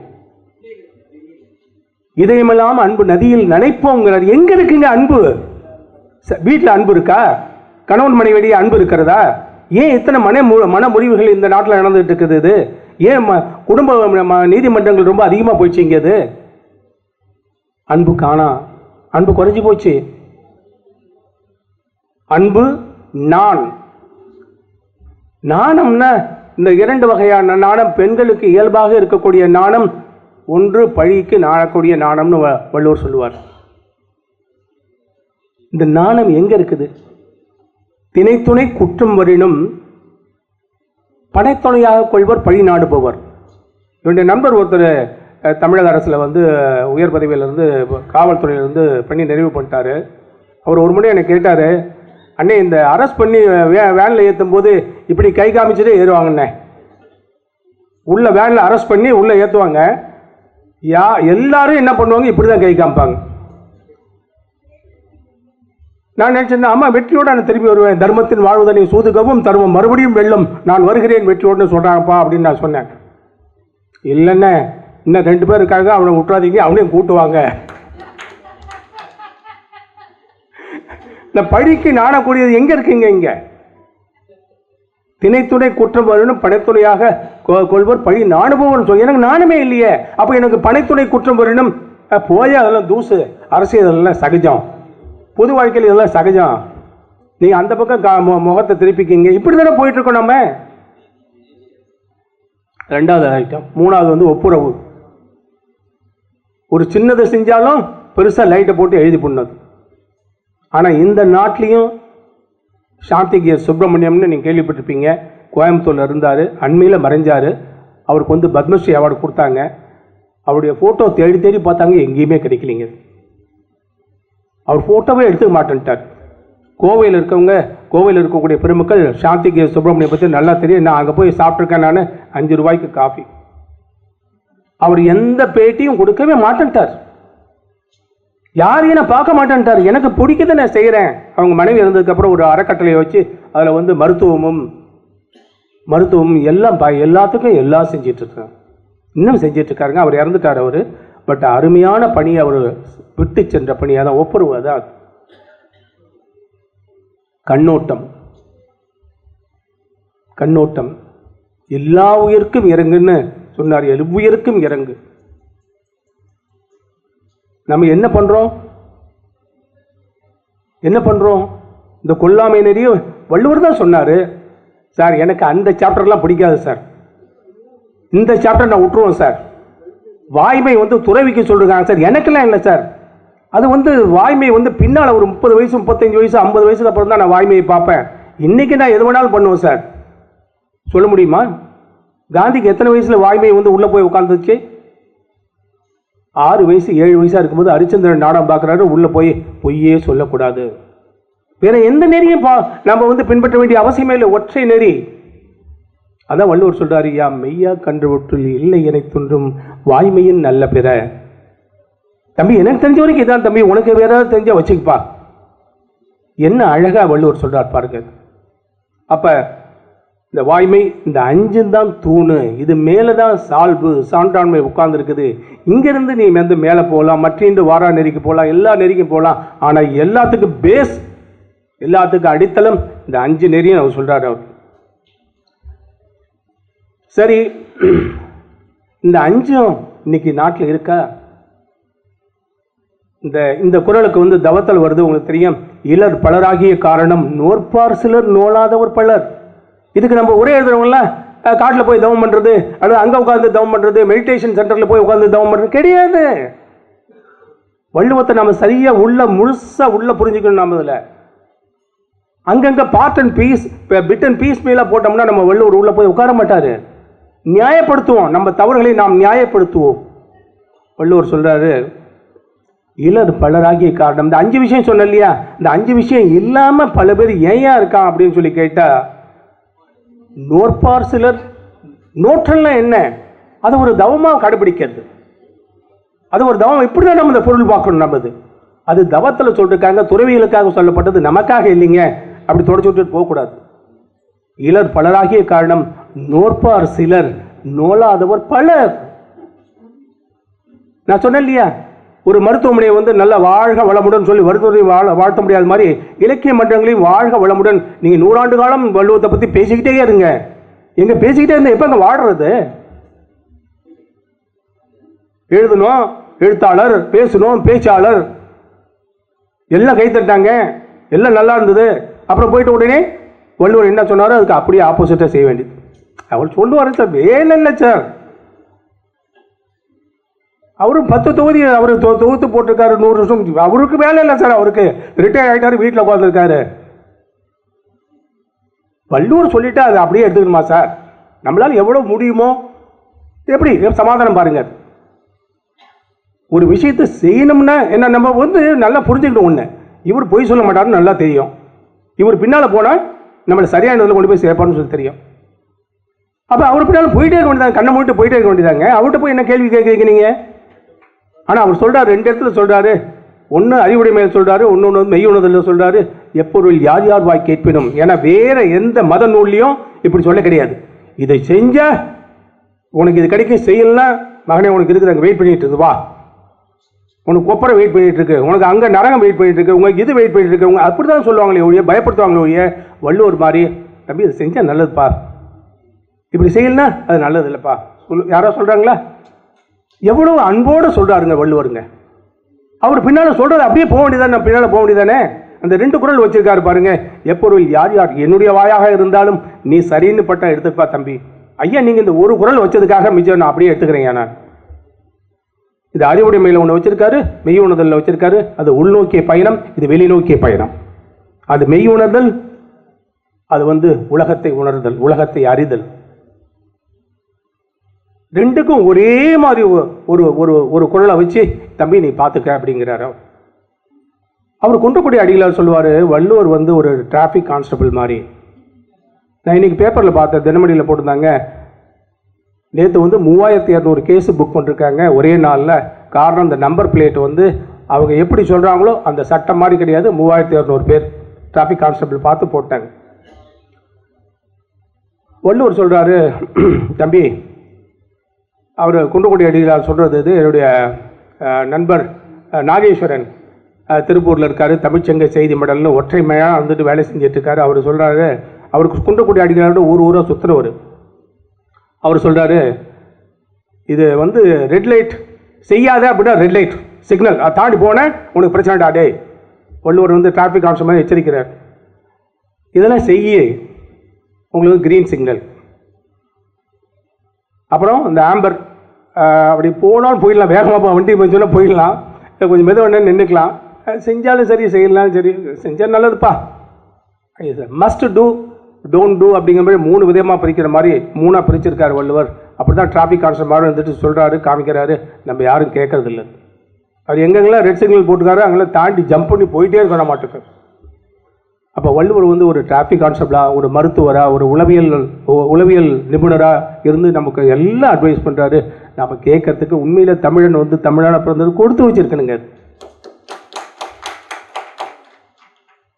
இதயமெல்லாம் அன்பு நதியில் நனைப்போங்கிறார். எங்க இருக்குங்க அன்பு? வீட்டில் அன்பு இருக்கா? கணவன் மனைவிடையே அன்பு இருக்கிறதா? ஏன் இத்தனை மன முறிவுகள் இந்த நாட்டில் நடந்துட்டு இருக்குது? ஏன் குடும்ப நீதிமன்றங்கள் ரொம்ப அதிகமாக போயிடுச்சு? அது அன்பு காணா, அன்பு குறைஞ்சி போச்சு. அன்பு நாணம்னா இந்த 2 வகையான நாணம் பெண்களுக்கு இயல்பாக இருக்கக்கூடிய நாணம். ஒன்று பழிக்கு நாணக்கூடிய நாணம்னு வள்ளுவர் சொல்லுவார். இந்த நாணம் எங்க இருக்குது? திணைத்துணை குற்றம் வரினும் படைத்துணையாக கொள்வர் பழி நாடுபவர். என்னுடைய நண்பர் ஒருத்தர் தமிழக அரசில் வந்து உயர் பதவியிலிருந்து காவல்துறையிலிருந்து பண்ணி நிறைவு பண்ணிட்டாரு. அவர் ஒரு முறை என்னை கேட்டார், அண்ணே இந்த அரெஸ்ட் பண்ணி வேனில் ஏற்றும் போது இப்படி கை காமிச்சுட்டே ஏறுவாங்கண்ணே. உள்ள வேனில் அரெஸ்ட் பண்ணி உள்ளே ஏற்றுவாங்க. எல்லாரும் என்ன பண்ணுவாங்க? இப்படி தான் கை காமிப்பாங்க. நான் நினைச்சேன், அம்மா வெற்றியோடு நான் திரும்பி வருவேன், தர்மத்தின் வாழ்வதனை சூதுகவும் தர்மம் மறுபடியும் வெல்லும், நான் வருகிறேன் வெற்றியோடு சொல்கிறாங்கப்பா அப்படின்னு நான் சொன்னேன். இல்லைண்ணே, இன்னும் 2 பேர் இருக்காங்க, அவனை விட்டுறாதீங்க, அவனையும் கூட்டுவாங்க. இந்த பழிக்கு நாணக்கூடியது எங்க இருக்குங்க? இங்க திணைத்துணை குற்றம் வரணும் படைத்துணையாக கொள்வர் பழி நாணுபவன் சொல்லி எனக்கு நானுமே இல்லையே. அப்போ எனக்கு படைத்துணை குற்றம் வரணும் போய் அதெல்லாம் தூசு. அரசியல் இதெல்லாம் சகஜம், பொது வாழ்க்கையில் இதெல்லாம் சகஜம். நீங்கள் அந்த பக்கம் முகத்தை திருப்பிக்கிங்க. இப்படி தானே போயிட்டு இருக்கோம் நம்ம. 2வது ஐட்டம். 3வது வந்து ஒப்புரவு. ஒரு சின்னதை செஞ்சாலும் பெருசாக லைட்டை போட்டு எழுதி பண்ணது. ஆனால் இந்த நாட்டிலையும் சாந்திகிய சுப்பிரமணியம்னு நீங்கள் கேள்விப்பட்டிருப்பீங்க, கோயம்புத்தூரில் இருந்தார், அண்மையில் மறைஞ்சார். அவருக்கு வந்து பத்மஸ்ரீ அவார்டு கொடுத்தாங்க. அவருடைய ஃபோட்டோ தேடி தேடி பார்த்தாங்க, எங்கேயுமே கிடைக்கலிங்க. அவர் ஃபோட்டோவே எடுத்துக்க மாட்டேன்ட்டார். கோவையில் இருக்கக்கூடிய பெருமக்கள் சாந்திகிய சுப்பிரமணியம் பற்றி நல்லா தெரியும். நான் அங்கே போய் சாப்பிட்ருக்கேன், நான் 5 ரூபாய்க்கு காஃபி. அவர் எந்த பேட்டியும் கொடுக்கவே மாட்டேன்ட்டார். யாரையும் நான் பார்க்க மாட்டேன்ட்டார். எனக்கு பிடிக்குது, நான் செய்கிறேன். அவங்க மனைவி இருந்ததுக்கப்புறம் ஒரு அறக்கட்டளையை வச்சு அதில் வந்து மருத்துவமும் எல்லாம் எல்லாத்துக்கும் எல்லாம் செஞ்சிட்ருக்காங்க. இன்னும் செஞ்சிட்ருக்காருங்க. அவர் இறந்துட்டார் அவர். பட் அருமையான பணியை அவர் விட்டு சென்ற பணியாக தான் ஒப்புரவு. அதான் கண்ணோட்டம். எல்லா உயிருக்கும் இறங்குன்னு சொன்னார். எவ்வுயிருக்கும் இறங்கு. நம்ம என்ன பண்றோம்? இந்த கொல்லாமை நெறிய வள்ளுவர் தான் சொன்னாரு. சார் எனக்கு அந்த சாப்டர்லாம் பிடிக்காது சார், இந்த சாப்டர் நான் விட்டுருவோம் சார். வாய்மை வந்து துறவிக்கு சொல்றாங்க சார், எனக்கெல்லாம் இல்லை சார். அது வந்து வாய்மை வந்து பின்னால் ஒரு 30 வயசு 35 வயசு 50 வயசுக்கு அப்புறம் தான் நான் வாய்மையை பார்ப்பேன். இன்னைக்கு நான் எது வேணாலும் பண்ணுவேன் சார். சொல்ல முடியுமா? காந்திக்கு எத்தனை வயசுல வாய்மை வந்து உள்ள போய் உட்கார்ந்துச்சு? 6 வயசு 7 வயசா இருக்கும்போது ஹரிச்சந்திரன் நாடகம் பார்க்குறாரு. உள்ள போய் பொய்யே சொல்லக்கூடாது. வேற எந்த நெறியும் நம்ம வந்து பின்பற்ற வேண்டிய அவசியமே இல்லை. ஒற்றை நெறி. அதான் வள்ளுவர் சொல்றாரு, யா மெய்யா கன்று ஒற்றில் இல்லை என தோன்றும் வாய்மையின் நல்ல பிற. தம்பி எனக்கு தெரிஞ்ச வரைக்கும் இதான் தம்பி, உனக்கு வேற ஏதாவது தெரிஞ்சா வச்சுக்கப்பா. என்ன அழகா வள்ளுவர் சொல்றார் பாருங்க. அப்ப இந்த வாய்மை, இந்த 5 தான் தூணு, இது மேலதான் சால்பு சான்றாண்மை உட்கார்ந்து இருக்குது. இங்கிருந்து நீ வந்து மேலே போகலாம், மற்ற வாரா நெறிக்கு போகலாம், எல்லா நெறிக்கும் போகலாம். ஆனா எல்லாத்துக்கும் பேஸ், எல்லாத்துக்கும் அடித்தளம் இந்த 5 நெறியும் அவர் சொல்றாரு. அவர் சரி, இந்த 5 இன்னைக்கு நாட்டில் இருக்கா? இந்த குறளுக்கு வந்து தவத்தல் வருது, உங்களுக்கு தெரியும். இலர் பலராகிய காரணம் நோற்பார் சிலர் நோலாதவர் பலர். இதுக்கு நம்ம ஒரே எழுதுறவங்கள காட்டில் போய் தவம் பண்றது, அல்லது அங்கே உட்காந்து தவம் பண்றது, மெடிடேஷன் சென்டரில் போய் உட்காந்து தவம் பண்றது கிடையாது. வள்ளுவத்தை நம்ம சரியா முழுசா உள்ள புரிஞ்சுக்கணும். நம்ம இதில் அங்கங்க part and piece, bit and piece மேல போட்டோம்னா நம்ம வள்ளுவர் உள்ள போய் உட்கார மாட்டாரு. நியாயப்படுத்துவோம், நம்ம தவறுகளை நாம் நியாயப்படுத்துவோம். வள்ளுவர் சொல்றாரு, இலர் பலராகிய காரணம். இந்த 5 விஷயம் சொன்ன இல்லையா, இந்த 5 விஷயம் இல்லாம பல பேர் ஏன் இருக்கான் அப்படின்னு சொல்லி கேட்டா, நோற்பார் சிலர். நோற்றல்லாம் என்ன? அது ஒரு தவமாக கடைபிடிக்கிறது, அது ஒரு தவம். இப்படிதான் நம்ம இந்த பொருள் பார்க்கணும். நம்மது அது தவத்தில் சொல்லிருக்காங்க, துறவிகளுக்காக சொல்லப்பட்டது, நமக்காக இல்லைங்க. அப்படி தொடச்சு விட்டுட்டு போகக்கூடாது. இலர் பலராகிய காரணம் நோற்பார் சிலர் நோலாதவர் பலர். நான் சொன்னேன் இல்லையா, ஒரு மருத்துவமனையை வந்து நல்ல வாழ்க வளமுடன் சொல்லி மருத்துவரை வாழ்த்த முடியாத மாதிரி இலக்கிய மன்றங்களையும் வாழ்க வளமுடன் நீங்க 100 ஆண்டு காலம் வள்ளுவத்தை பத்தி பேசிக்கிட்டே இருங்க. எங்க பேசிக்கிட்டே இருந்தா எப்ப அங்க வாழ்றது? எழுதணும் எழுத்தாளர், பேசணும் பேச்சாளர், எல்லாம் கை தட்டாங்க, எல்லாம் நல்லா இருந்தது. அப்புறம் போயிட்டு உடனே வள்ளுவர் என்ன சொன்னாரோ அதுக்கு அப்படியே ஆப்போசிட்டா செய்ய வேண்டியது. அவர் சொல்லுவார், சார் வேலை இல்லை சார். அவரு 10 தொகுதி அவரு தொகுத்து போட்டிருக்காரு, 100 வருஷம். அவருக்கு வேலை இல்லை சார், அவருக்கு ரிட்டையர் ஆகிட்டாரு, வீட்டில் உட்காந்துருக்காரு. வள்ளுவர் சொல்லிட்டு அதை அப்படியே எடுத்துக்கணுமா சார்? நம்மளால எவ்வளவு முடியுமோ எப்படி சமாதானம் பாருங்க. ஒரு விஷயத்தை செய்யணும்னா என்ன, நம்ம வந்து நல்லா புரிஞ்சுக்கணும். ஒன்று, இவர் பொய் சொல்ல மாட்டாருன்னு நல்லா தெரியும். இவர் பின்னால் போனால் நம்மளை சரியான இதில் கொண்டு போய் சேர்ப்பான்னு சொல்லி தெரியும். அப்போ அவர் பின்னால் போயிட்டே இருக்க வேண்டியதாங்க, கண்ணை மூடிட்டு போயிட்டே இருக்க வேண்டியதாங்க. அவர்கிட்ட போய் என்ன கேள்வி கேட்குறீங்க நீங்கள்? ஆனால் அவர் சொல்கிறார், 2 இடத்துல சொல்கிறாரு. ஒன்று அறிவுடைமையில் சொல்கிறாரு, ஒன்று மெய்யுணர்தல் சொல்கிறாரு. எப்பொருள் யார் யார் வாய் கேட்பினும். ஏன்னா வேற எந்த மத நூல்லையும் இப்படி சொல்ல கிடையாது. இதை செஞ்ச உனக்கு இது கிடைக்கும், செய்யலாம் மகனே, உனக்கு இருக்குது அங்கே வெயிட் பண்ணிட்டு இருக்கு, வா. உனக்கு கொப்பரை வெயிட் பண்ணிட்டு இருக்கு, உனக்கு அங்கே நரகம் வெயிட் பண்ணிட்டு இருக்கு, உங்களுக்கு இது வெயிட் பண்ணிட்டு இருக்கு. உங்க அப்படி தான் சொல்லுவாங்களே ஒழிய, பயப்படுத்துவாங்களே ஒழிய, வள்ளுவர் மாதிரி தம்பி இதை செஞ்சால் நல்லதுப்பா, இப்படி செய்யலன்னா அது நல்லது இல்லைப்பா யாரோ சொல்கிறாங்களா? எவ்வளவு அன்போடு சொல்கிறாருங்க வள்ளுவருங்க. அவர் பின்னால் சொல்கிறது அப்படியே போக வேண்டியதானே, நம்ம பின்னால் போக வேண்டியதானே. அந்த 2 குறள் வச்சிருக்காரு பாருங்க. எப்பொருள் யார் யார், என்னுடைய வாயாக இருந்தாலும் நீ சரின்னு பட்டா எடுத்துப்பா தம்பி. ஐயா நீங்கள் இந்த ஒரு குறள் வச்சதுக்காக மிச்சம் நான் அப்படியே எடுத்துக்கிறேன். நான் இது அறிவுடைமையில் ஒன்று வச்சிருக்காரு, மெய் உணர்தலில் வச்சிருக்காரு. அது உள்நோக்கிய பயணம், இது வெளிநோக்கிய பயணம். அது மெய் உணர்தல், அது வந்து உலகத்தை உணர்தல், உலகத்தை அறிதல். 2க்கும் ஒரே மாதிரி ஒரு ஒரு ஒரு குறளை வச்சு தம்பி நீ பார்த்துக்க அப்படிங்கிறாரு. அவர் குன்றக்குடி அடிகளார் சொல்லுவார், வள்ளுவர் வந்து ஒரு டிராஃபிக் கான்ஸ்டபிள் மாதிரி. நான் இன்னைக்கு பேப்பரில் பார்த்தேன், தினமணியில் போட்டிருந்தாங்க. நேற்று வந்து 3200 கேஸு புக் பண்ணிருக்காங்க ஒரே நாளில். காரணம் இந்த நம்பர் பிளேட் வந்து அவங்க எப்படி சொல்கிறாங்களோ அந்த சட்டம் மாதிரி கிடையாது. 3200 பேர் டிராஃபிக் கான்ஸ்டபிள் பார்த்து போட்டாங்க. வள்ளுவர் சொல்கிறாரு, தம்பி அவர் குன்றக்குடி அடிகளார் சொல்கிறது இது. என்னுடைய நண்பர் நாகேஸ்வரன் திருப்பூரில் இருக்கார், தமிழ்ச்சங்க செய்தி மடல்னு ஒற்றை மையாக வந்துட்டு வேலை செஞ்சிட்ருக்காரு. அவர் சொல்கிறாரு, அவருக்கு குன்றக்குடி அடிகளாரோட ஊராக சுற்றுறவர். அவர் சொல்கிறாரு, இது வந்து ரெட் லைட் செய்யாத அப்படின்னா ரெட் லைட் சிக்னல் தாண்டி போனேன் உனக்கு பிரச்சனைடா டே. வள்ளுவர் வந்து டிராஃபிக் கான்ஸ்டபிள் எச்சரிக்கிறார், இதெல்லாம் செய்ய உங்களுக்கு கிரீன் சிக்னல். அப்புறம் இந்த ஆம்பர் அப்படி போனாலும் போயிடலாம், வேகமாக வண்டி போயிடுச்சுன்னா போயிடலாம், கொஞ்சம் மெதுவாக நின்றுக்கலாம். செஞ்சாலும் சரி செய்யலாம் சரி, செஞ்சால் நல்லதுப்பா. மஸ்ட் டூ டோன்ட் டூ அப்படிங்கிற மாதிரி 3 விதமாக பிரிக்கிற மாதிரி 3ஆக பிரிச்சிருக்காரு வள்ளுவர். அப்படி தான் டிராஃபிக் கான்ஸ்டபிள் வந்துட்டு சொல்கிறாரு, காமிக்கிறாரு. நம்ம யாரும் கேட்கறது இல்லை. அவர் எங்கெங்கெல்லாம் ரெட் சிக்னல் போட்டுக்காரு அங்கெல்லாம் தாண்டி ஜம்ப் பண்ணி போயிட்டே இருக்க மாட்டேங்க. அப்போ வள்ளுவர் வந்து ஒரு டிராஃபிக் கான்ஸ்டபிளாக, ஒரு மருத்துவராக, ஒரு உளவியல் நிபுணராக இருந்து நமக்கு எல்லாம் அட்வைஸ் பண்ணுறாரு. நம்ம கேட்கறதுக்கு உண்மையில தமிழன் வந்து தமிழான பிறந்தது கொடுத்து வச்சிருக்கணுங்க.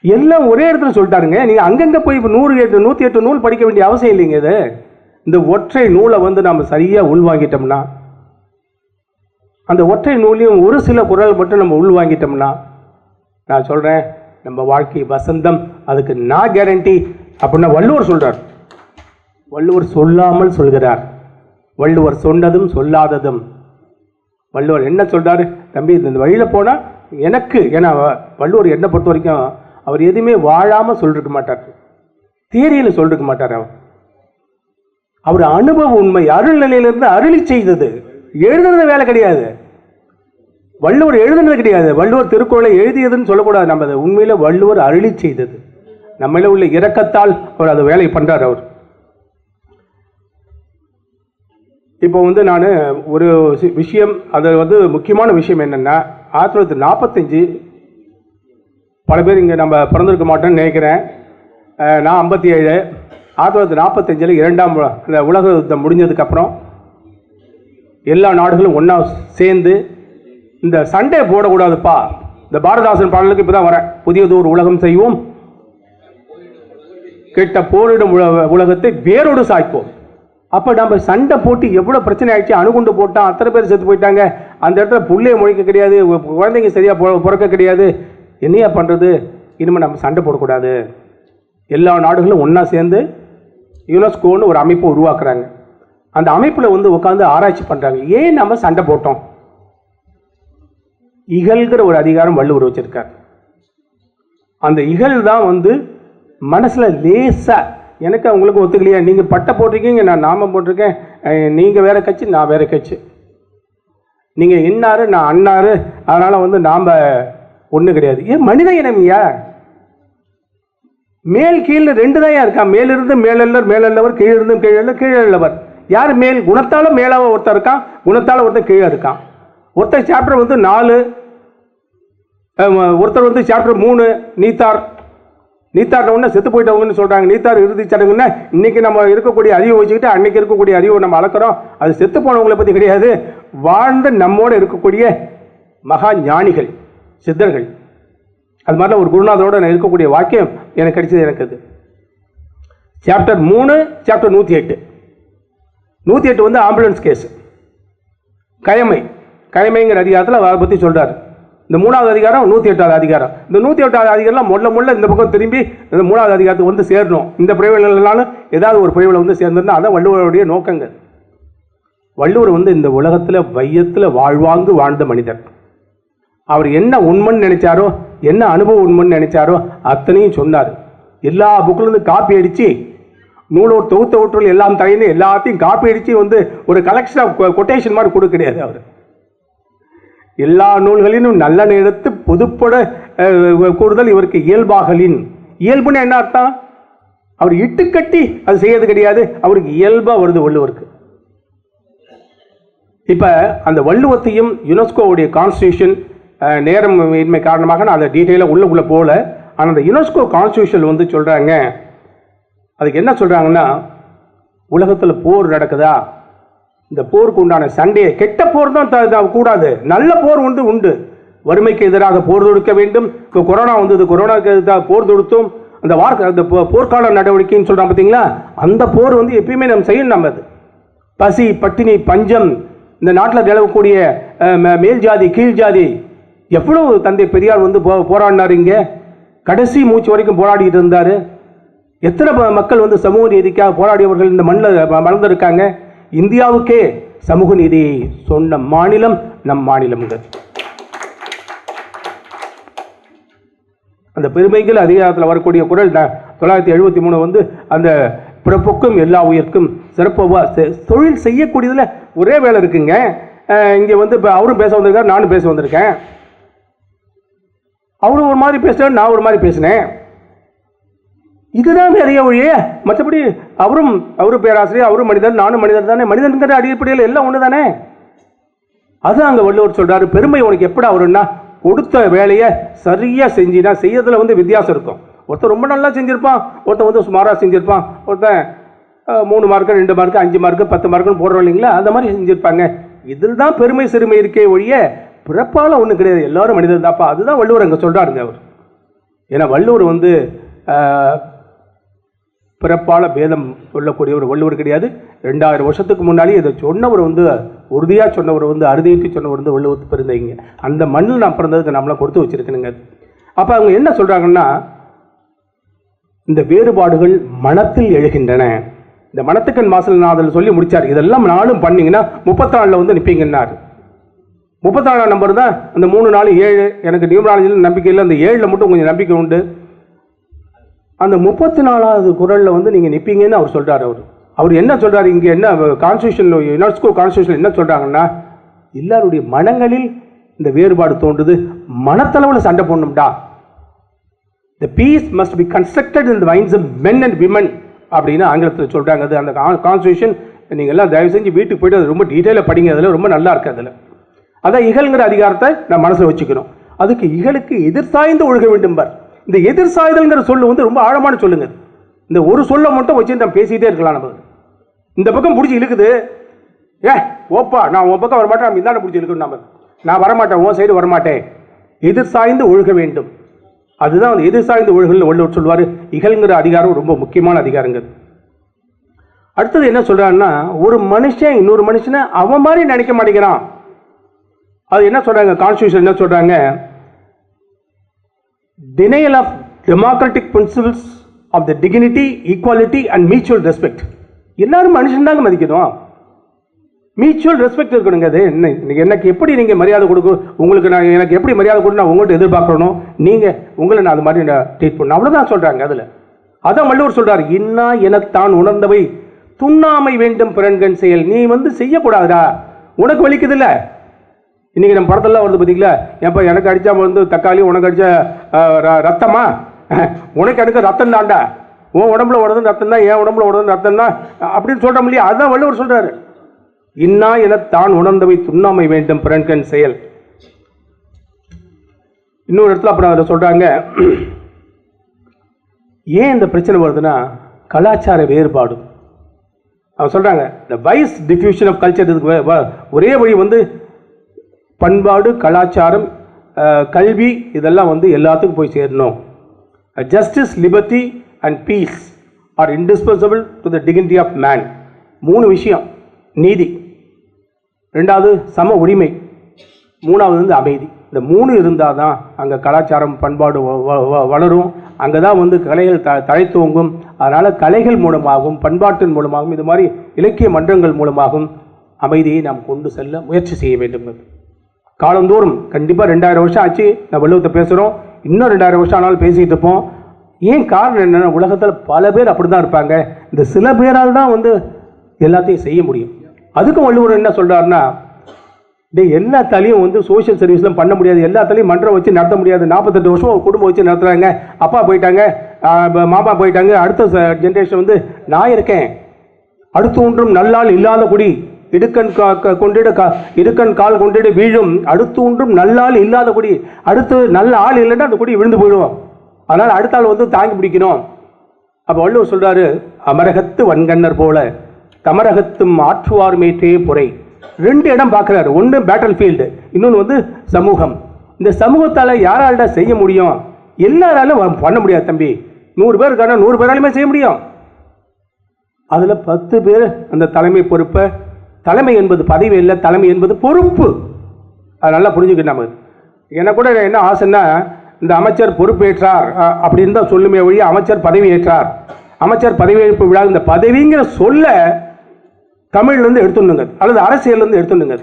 எல்லாம் ஒரே இடத்துல சொல்லிட்டாருங்க. நீங்க அங்கங்க போய் 108 நூல் படிக்க வேண்டிய அவசியம் இல்லைங்க. இது இந்த ஒற்றை நூலை வந்து நம்ம சரியா உள்வாங்கிட்டோம்னா, அந்த ஒற்றை நூலையும் ஒரு சில குறள் மட்டும் நம்ம உள்வாங்கிட்டோம்னா, நான் சொல்றேன் நம்ம வாழ்க்கை வசந்தம். அதுக்கு நான் கேரண்டி அப்படின்னா வள்ளுவர் சொல்றார். வள்ளுவர் சொல்லாமல் சொல்கிறார். வள்ளுவர் சொன்னதும் சொல்லாததும். வள்ளுவர் என்ன சொல்றாரு? தம்பி இந்த வழியில போனா எனக்கு, ஏன்னா வள்ளுவர் என்னை பொறுத்த வரைக்கும் அவர் எதுவுமே வாழாம சொல்லிருக்க மாட்டார், தியரியில சொல்லிருக்க மாட்டார். அவர் அனுபவ உண்மை அருள் நிலையிலிருந்து அருளி செய்தது. எழுதுறது வேலை கிடையாது. வள்ளுவர் எழுதுனது கிடையாது. வள்ளுவர் திருக்குறளை எழுதியதுன்னு சொல்லக்கூடாது. நம்ம அதை உண்மையில வள்ளுவர் அருளி செய்தது. நம்மள உள்ள இரக்கத்தால் அவர் அதை வேலை பண்றார். அவர் இப்போ வந்து நான் ஒரு விஷயம், அது வந்து முக்கியமான விஷயம் என்னன்னா, 1945 பல பேர் இங்கே நம்ம பிறந்திருக்க மாட்டோம்னு நினைக்கிறேன். நான் 57. 1945 இரண்டாம் இந்த உலக யுத்தம் முடிஞ்சதுக்கப்புறம் எல்லா நாடுகளும் ஒன்றா சேர்ந்து இந்த சண்டே போடக்கூடாதுப்பா, இந்த பாரதாசன் பாடலுக்கு இப்போ தான் வரேன், புதியதோர் உலகம் செய்வோம், கெட்ட போரிடும் உலகத்தை வேரோடு சாய்ப்போம். அப்போ நம்ம சண்டை போட்டு எவ்வளோ பிரச்சனை ஆயிடுச்சு. அணுகுண்டு போட்டால் அத்தனை பேர் செத்து போயிட்டாங்க. அந்த இடத்துல புள்ளைய முழிக்க கிடையாது, குழந்தைங்க சரியாக பிறக்க கிடையாது. என்னையா பண்ணுறது? இனிமேல் நம்ம சண்டை போடக்கூடாது. எல்லா நாடுகளும் ஒன்றா சேர்ந்து யுனெஸ்கோன்னு ஒரு அமைப்பை உருவாக்குறாங்க. அந்த அமைப்பில் வந்து உட்காந்து ஆராய்ச்சி பண்ணுறாங்க. ஏன் நம்ம சண்டை போட்டோம்? இகழ்கிற ஒரு அதிகாரம் வள்ளுவர் வச்சிருக்கார். அந்த இகழ் தான் வந்து மனசில் லேசா, எனக்கு அவங்களுக்கு ஒத்துக்கலையா, நீங்கள் பட்டை போட்டிருக்கீங்க, நான் நாமம் போட்டிருக்கேன், நீங்கள் வேற கட்சி நான் வேற கட்சி, நீங்கள் இன்னாரு நான் அண்ணாரு, அதனால் வந்து நாம் ஒன்றும் கிடையாது. ஏன் மனித இனமியா? மேல் கீழ் ரெண்டு தான் இருக்கா. மேலிருந்து மேலல்லவர், மேலல்லவர், கீழிருந்து கீழல்லவர், கீழல்லவர். யார் மேல்? குணத்தால் மேலாக ஒருத்தர் இருக்கான், குணத்தால் ஒருத்தர் கீழே இருக்கான். ஒருத்தர் சாப்டர் வந்து 4, ஒருத்தர் வந்து சாப்டர் 3 நீத்தார். நீத்தார் ஒன்று செத்து போயிட்டவங்கன்னு சொல்கிறாங்க. நீத்தார் இறுதி சடங்குன்னா இன்னைக்கு நம்ம இருக்கக்கூடிய அறிவை வச்சுக்கிட்டு அன்னைக்கு இருக்கக்கூடிய அறிவை நம்ம அளக்கிறோம். அது செத்து போனவங்களை பற்றி கிடையாது, வாழ்ந்த நம்மோடு இருக்கக்கூடிய மகா ஞானிகள் சித்தர்கள். அது மாதிரிலாம் ஒரு குருநாதரோட நான் இருக்கக்கூடிய வாக்கியம் எனக்கு கிடைச்சது. எனக்கு அது சாப்டர் 3 சாப்டர் 108. 108 வந்து ஆம்புலன்ஸ் கேஸ், கயமைங்கிற அதிகாரத்தில் அதை பற்றி சொல்கிறார். இந்த 3வது அதிகாரம் 108வது அதிகாரம். இந்த 108வது அதிகாரம் முள்ள இந்த பக்கம் திரும்பி இந்த 3வது அதிகாரத்துக்கு வந்து சேரணும். இந்த பிரிவுகளாலும் ஏதாவது ஒரு பிரிவில் வந்து சேர்ந்திருந்தால் அதான் வள்ளுவருடைய நோக்கங்கள். வள்ளுவர் வந்து இந்த உலகத்தில் வையத்தில் வாழ்வாங்கு வாழ்ந்த மனிதர். அவர் என்ன உண்மைன்னு நினைச்சாரோ, என்ன அனுபவ உண்மைன்னு நினைச்சாரோ அத்தனையும் சொன்னார். எல்லா புக்கிலேருந்து காப்பி அடித்து நூலோர் தொகுத்த ஊற்றுகள் எல்லாம் தயின்னு எல்லாத்தையும் காப்பி அடித்து வந்து ஒரு கலெக்ஷன் ஆஃப் கொட்டேஷன் மாதிரி கொடுக்க கிடையாது. அவர் எல்லா நூல்களிலும் நல்ல எடுத்து பொதுப்பட கூடுதல் இவருக்கு இயல்பாகலின். இயல்புன்னு என்ன அர்த்தம்? அவர் இட்டுக்கட்டி அது செய்யறது கிடையாது, அவருக்கு இயல்பாக வருது வள்ளுவருக்கு. இப்போ அந்த வள்ளுவத்தையும் யுனெஸ்கோவுடைய கான்ஸ்டியூஷன், நேரம் இன்மை காரணமாக நான் அதை டீட்டெயிலாக உள்ளே போகல. ஆனால் அந்த யுனெஸ்கோ கான்ஸ்டியூஷன் வந்து சொல்கிறாங்க, அதுக்கு என்ன சொல்கிறாங்கன்னா, உலகத்தில் போர் நடக்குதா, இந்த போருக்கு உண்டான சண்டையை, கெட்ட போர் தான் கூடாது, நல்ல போர் உண்டு. வறுமைக்கு எதிராக போர் தொடுக்க வேண்டும். இப்போ கொரோனா வந்தது, கொரோனாக்கு எதிராக போர் தொடுத்தோம். அந்த போர்க்கால நடவடிக்கைன்னு சொல்கிறோம் பார்த்தீங்களா, அந்த போர் வந்து எப்பயுமே நம்ம செய்யணும். நம்ம அது பசி பட்டினி பஞ்சம், இந்த நாட்டில் நிலவக்கூடிய மேல் ஜாதி கீழ் ஜாதி, எவ்வளவு தந்தை பெரியார் வந்து போராடினார். இங்கே கடைசி மூச்சு வரைக்கும் போராடிட்டு இருந்தார். எத்தனை மக்கள் வந்து சமூக நீதிக்காக போராடியவர்கள் இந்த மண்ணில் மறந்துருக்காங்க. இந்தியாவுக்கே சமூக நீதியை சொன்ன மாநிலம் நம் மாநிலம்ங்க. அந்த பெருமைகள் அதிகாரத்தில் வரக்கூடிய குரல் 973 வந்து அந்த பிறப்புக்கும் எல்லா உயிர்க்கும் சிறப்பாக தொழில் செய்யக்கூடியதில் ஒரே வேலை இருக்குங்க. இங்கே வந்து இப்போ அவரும் பேச வந்திருக்கார், நானும் பேச வந்திருக்கேன். அவரும் ஒரு மாதிரி பேசுகிறார், நான் ஒரு மாதிரி பேசினேன். இதுதான் நிறைய ஒழிய மற்றபடி அவரும் பேராசிரியர், அவரும் மனிதன், நானும் மனிதர் தானே. மனிதன்கிற அடிப்படையில் எல்லாம் ஒன்று தானே. அதுதான் அங்கே வள்ளுவர் சொல்றாரு. பெருமை உனக்கு எப்படி வரும்னா, கொடுத்த வேலையை சரியா செஞ்சினா, செய்யறதுல வந்து வித்தியாசம் இருக்கும். ஒருத்தர் ரொம்ப நல்லா செஞ்சிருப்பான், ஒருத்தர் வந்து சுமாராக செஞ்சிருப்பான், ஒருத்தன் 3 மார்க்கு 2 மார்க்கு 5 மார்க்கு 10 மார்க்குன்னு போடுறோம் இல்லைங்களா, அந்த மாதிரி செஞ்சிருப்பாங்க. இதில் தான் பெருமை சிறுமை இருக்கே ஒழிய பிறப்பால் ஒன்றும் கிடையாது, எல்லாரும் மனிதன் தாப்பா. அதுதான் வள்ளுவர் அங்கே சொல்கிறாருங்க அவர். ஏன்னா வள்ளுவர் வந்து பிறப்பால பேதம் சொல்லக்கூடிய ஒரு வள்ளுவர் கிடையாது. 2000 வருஷத்துக்கு முன்னாடி இதை சொன்னவர் வந்து உறுதியாக சொன்னவர் வந்து அறுதியிட்டு சொன்னவர் வந்து வள்ளுவத்து பிறந்தீங்க. அந்த மண்ணில் நான் பிறந்ததுக்கு நம்மளை கொடுத்து வச்சிருக்கணுங்க. அப்போ அவங்க என்ன சொல்கிறாங்கன்னா, இந்த வேறுபாடுகள் மனத்தில் எழுகின்றன. இந்த மனத்துக்கண் மாசல் நான் அதில் சொல்லி முடித்தார். இதெல்லாம் நாளும் பண்ணிங்கன்னா 34 வந்து நிற்பீங்கன்னார். 34 நம்பர் தான் அந்த 3 4 7. எனக்கு நியூமராலஜியில் நம்பிக்கை இல்லை, அந்த 7ல் மட்டும் கொஞ்சம் நம்பிக்கை உண்டு. அந்த 34வது குறளில் வந்து நீங்கள் நிற்பீங்கன்னு அவர் சொல்கிறார். அவர் என்ன சொல்கிறார் இங்கே, என்ன கான்ஸ்டியூஷன், யுனெஸ்கோ கான்ஸ்டியூஷன் என்ன சொல்கிறாங்கன்னா, எல்லாருடைய மனங்களில் இந்த வேறுபாடு தோன்றுது, மனத்தளவில் சண்டை போடணும்டா. The peace must be constructed in the minds of men and women அப்படின்னு ஆங்கிலத்தில் சொல்கிறாங்க. அது அந்த கான்ஸ்டியூஷன் நீங்கள் எல்லாம் தயவு செஞ்சு வீட்டுக்கு போய்ட்டு அது ரொம்ப டீட்டெயிலாக படிங்க. அதில் ரொம்ப நல்லா இருக்குது. அதில் அதான் இகழ்ங்கிற அதிகாரத்தை நான் மனசில் வச்சுக்கணும். அதுக்கு இகழுக்கு எதிர் சாய்ந்து ஒழுக வேண்டும் பார். இந்த எதிர் சாய்தல்ங்கிற சொல்லு வந்து ரொம்ப ஆழமான சொல்லுங்க. இந்த ஒரு சொல்லை மட்டும் வச்சு நம்ம பேசிக்கிட்டே இருக்கலாம். நம்ம இந்த பக்கம் பிடிச்சி இழுக்குது, ஓப்பா நான் உன் பக்கம் வரமாட்டேன், நம்ம இந்தாண்ட பிடிச்சி இழுக்கணும். நான் வரமாட்டேன், உன் சைடு வரமாட்டேன், எதிர் சாய்ந்து ஒழுக வேண்டும். அதுதான் வந்து எதிர் சாய்ந்து ஒழுகல் வள்ளுவர் சொல்வார். இகழ்ங்கிற அதிகாரம் ரொம்ப முக்கியமான அதிகாரங்கள். அடுத்தது என்ன சொல்றாருன்னா, ஒரு மனுஷன் இன்னொரு மனுஷனை அவன் மாதிரி நினைக்க மாட்டேங்கிறான். அது என்ன சொல்றாங்க, கான்ஸ்டியூஷன் என்ன சொல்றாங்க, denial of democratic principles of the dignity, equality and mutual respect. எல்லாரும் மனுஷன் தாங்க மதிக்கணும், மியூச்சுவல் ரெஸ்பெக்ட் இருக்கணுங்க. அது எனக்கு எப்படி நீங்கள் மரியாதை கொடுக்கும், உங்களுக்கு நான் எனக்கு எப்படி மரியாதை கொடுத்து நான் உங்கள்கிட்ட எதிர்பார்க்கணும், நீங்கள் உங்களை நான் அது மாதிரி நான் ட்ரீட் பண்ணணும், அவ்வளோதான் சொல்கிறாங்க. அதில் அதான் வள்ளுவர் சொல்கிறார், இன்னா எனத்தான் உணர்ந்தவை துண்ணாமை வேண்டும் பிறன்கண் செயல். நீ வந்து செய்யக்கூடாதுடா, உனக்கு வலிக்குதில்ல. இன்றைக்கி நம்ம படத்தெல்லாம் வருது பார்த்தீங்களா, ஏப்பா எனக்கு அடித்தா வந்து தக்காளி, உனக்கு அடித்தா ரத்தமா, உனக்கு எனக்கு ரத்தம் தாண்டா, உன் உடம்புல ஓடுறது ரத்தம் தான், என் உடம்புல ஓடுறது ரத்தம் தான் அப்படின்னு சொல்கிறோம் இல்லையா. அதுதான் வள்ளுவர் சொல்கிறாரு, இன்னா எனத்தான் உணர்ந்தவை துண்ணாமை வேண்டும் பிறன்கண் செயல். இன்னொரு இடத்துல அப்புறம் அதில் சொல்கிறாங்க, ஏன் இந்த பிரச்சனை வருதுன்னா கலாச்சார வேறுபாடு. அவங்க சொல்கிறாங்க, the vice diffusion of culture. இதுக்கு ஒரே வழி வந்து பண்பாடு, கலாச்சாரம், கல்வி, இதெல்லாம் வந்து எல்லாத்துக்கும் போய் சேரணும். Justice, liberty and peace are indispensable to the dignity of man. 3 விஷயம், நீதி, 2வது சம உரிமை, 3வது வந்து அமைதி. இந்த 3 இருந்தால் தான் அங்கே கலாச்சாரம் பண்பாடு வளரும். அங்கே தான் வந்து கலைகள் தழைத்தோங்கும். அதனால் கலைகள் மூலமாகவும் பண்பாட்டின் மூலமாகவும் இது மாதிரி இலக்கிய மன்றங்கள் மூலமாகவும் அமைதியை நாம் கொண்டு செல்ல முயற்சி செய்ய வேண்டும். காலந்தோறும் கண்டிப்பாக 2000 வருஷம் ஆச்சு நான் வள்ளுவத்தை பேசுகிறோம், இன்னும் 2000 வருஷம் ஆனாலும் பேசிகிட்டு இருப்போம். ஏன் காரணம் என்னென்னா, உலகத்தில் பல பேர் அப்படி தான் இருப்பாங்க, இந்த சில பேரால் தான் வந்து எல்லாத்தையும் செய்ய முடியும். அதுக்கும் வள்ளுவர் என்ன சொல்கிறாருன்னா, எல்லாத்தாலையும் வந்து சோஷியல் சர்வீஸ்லாம் பண்ண முடியாது, எல்லாத்தாலையும் மன்றம் வச்சு நடத்த முடியாது. 48 வருஷம் ஒரு குடும்பம் வச்சு நடத்துகிறாங்க, அப்பா போயிட்டாங்க, மாமா போயிட்டாங்க, அடுத்த ஜென்ரேஷன் வந்து நான் இருக்கேன். அடுத்து ஒன்றும் நல்லால் இல்லாத குடி, இடுக்கண் கொண்டிட இடுக்கண் கால் கொண்டிட வீழும், அடுத்து ஒன்றும் நல்லால் இல்லாத குடி. அடுத்து நல்ல ஆள் இல்லைன்னா அந்த குடி விழுந்து போயிடும். அதனால் அடுத்த ஆள் வந்து தாங்கி பிடிக்கணும். அப்போ வள்ளுவர் சொல்கிறாரு, அமரகத்து வன்கண்ணர் போல தமரகத்தும் ஆற்றுவார் மேற்றே பொறை. 2 இடம் பார்க்குறாரு, ஒன்று பேட்டில் ஃபீல்டு, இன்னொன்று வந்து சமூகம். இந்த சமூகத்தால் யாரால்டா செய்ய முடியும், எல்லாராலும் பண்ண முடியாது தம்பி. 100 பேர் இருக்காங்க, 100 பேராலுமே செய்ய முடியும். அதில் 10 பேர் அந்த தலைமை பொறுப்பை, தலைமை என்பது பதவி இல்லை, தலைமை என்பது பொறுப்பு. அது நல்லா புரிஞ்சுக்கிட்டு நம்ம. எனக்கு கூட என்ன ஆசைன்னா, இந்த அமைச்சர் பொறுப்பேற்றார் அப்படின்னு தான் சொல்லுமே வழி, அமைச்சர் பதவி ஏற்றார், அமைச்சர் பதவியேற்பு விழா, இந்த பதவிங்கிற சொல்ல தமிழ்லேருந்து எடுத்துணுங்க, அல்லது அரசியல்லேருந்து எடுத்துணுங்க.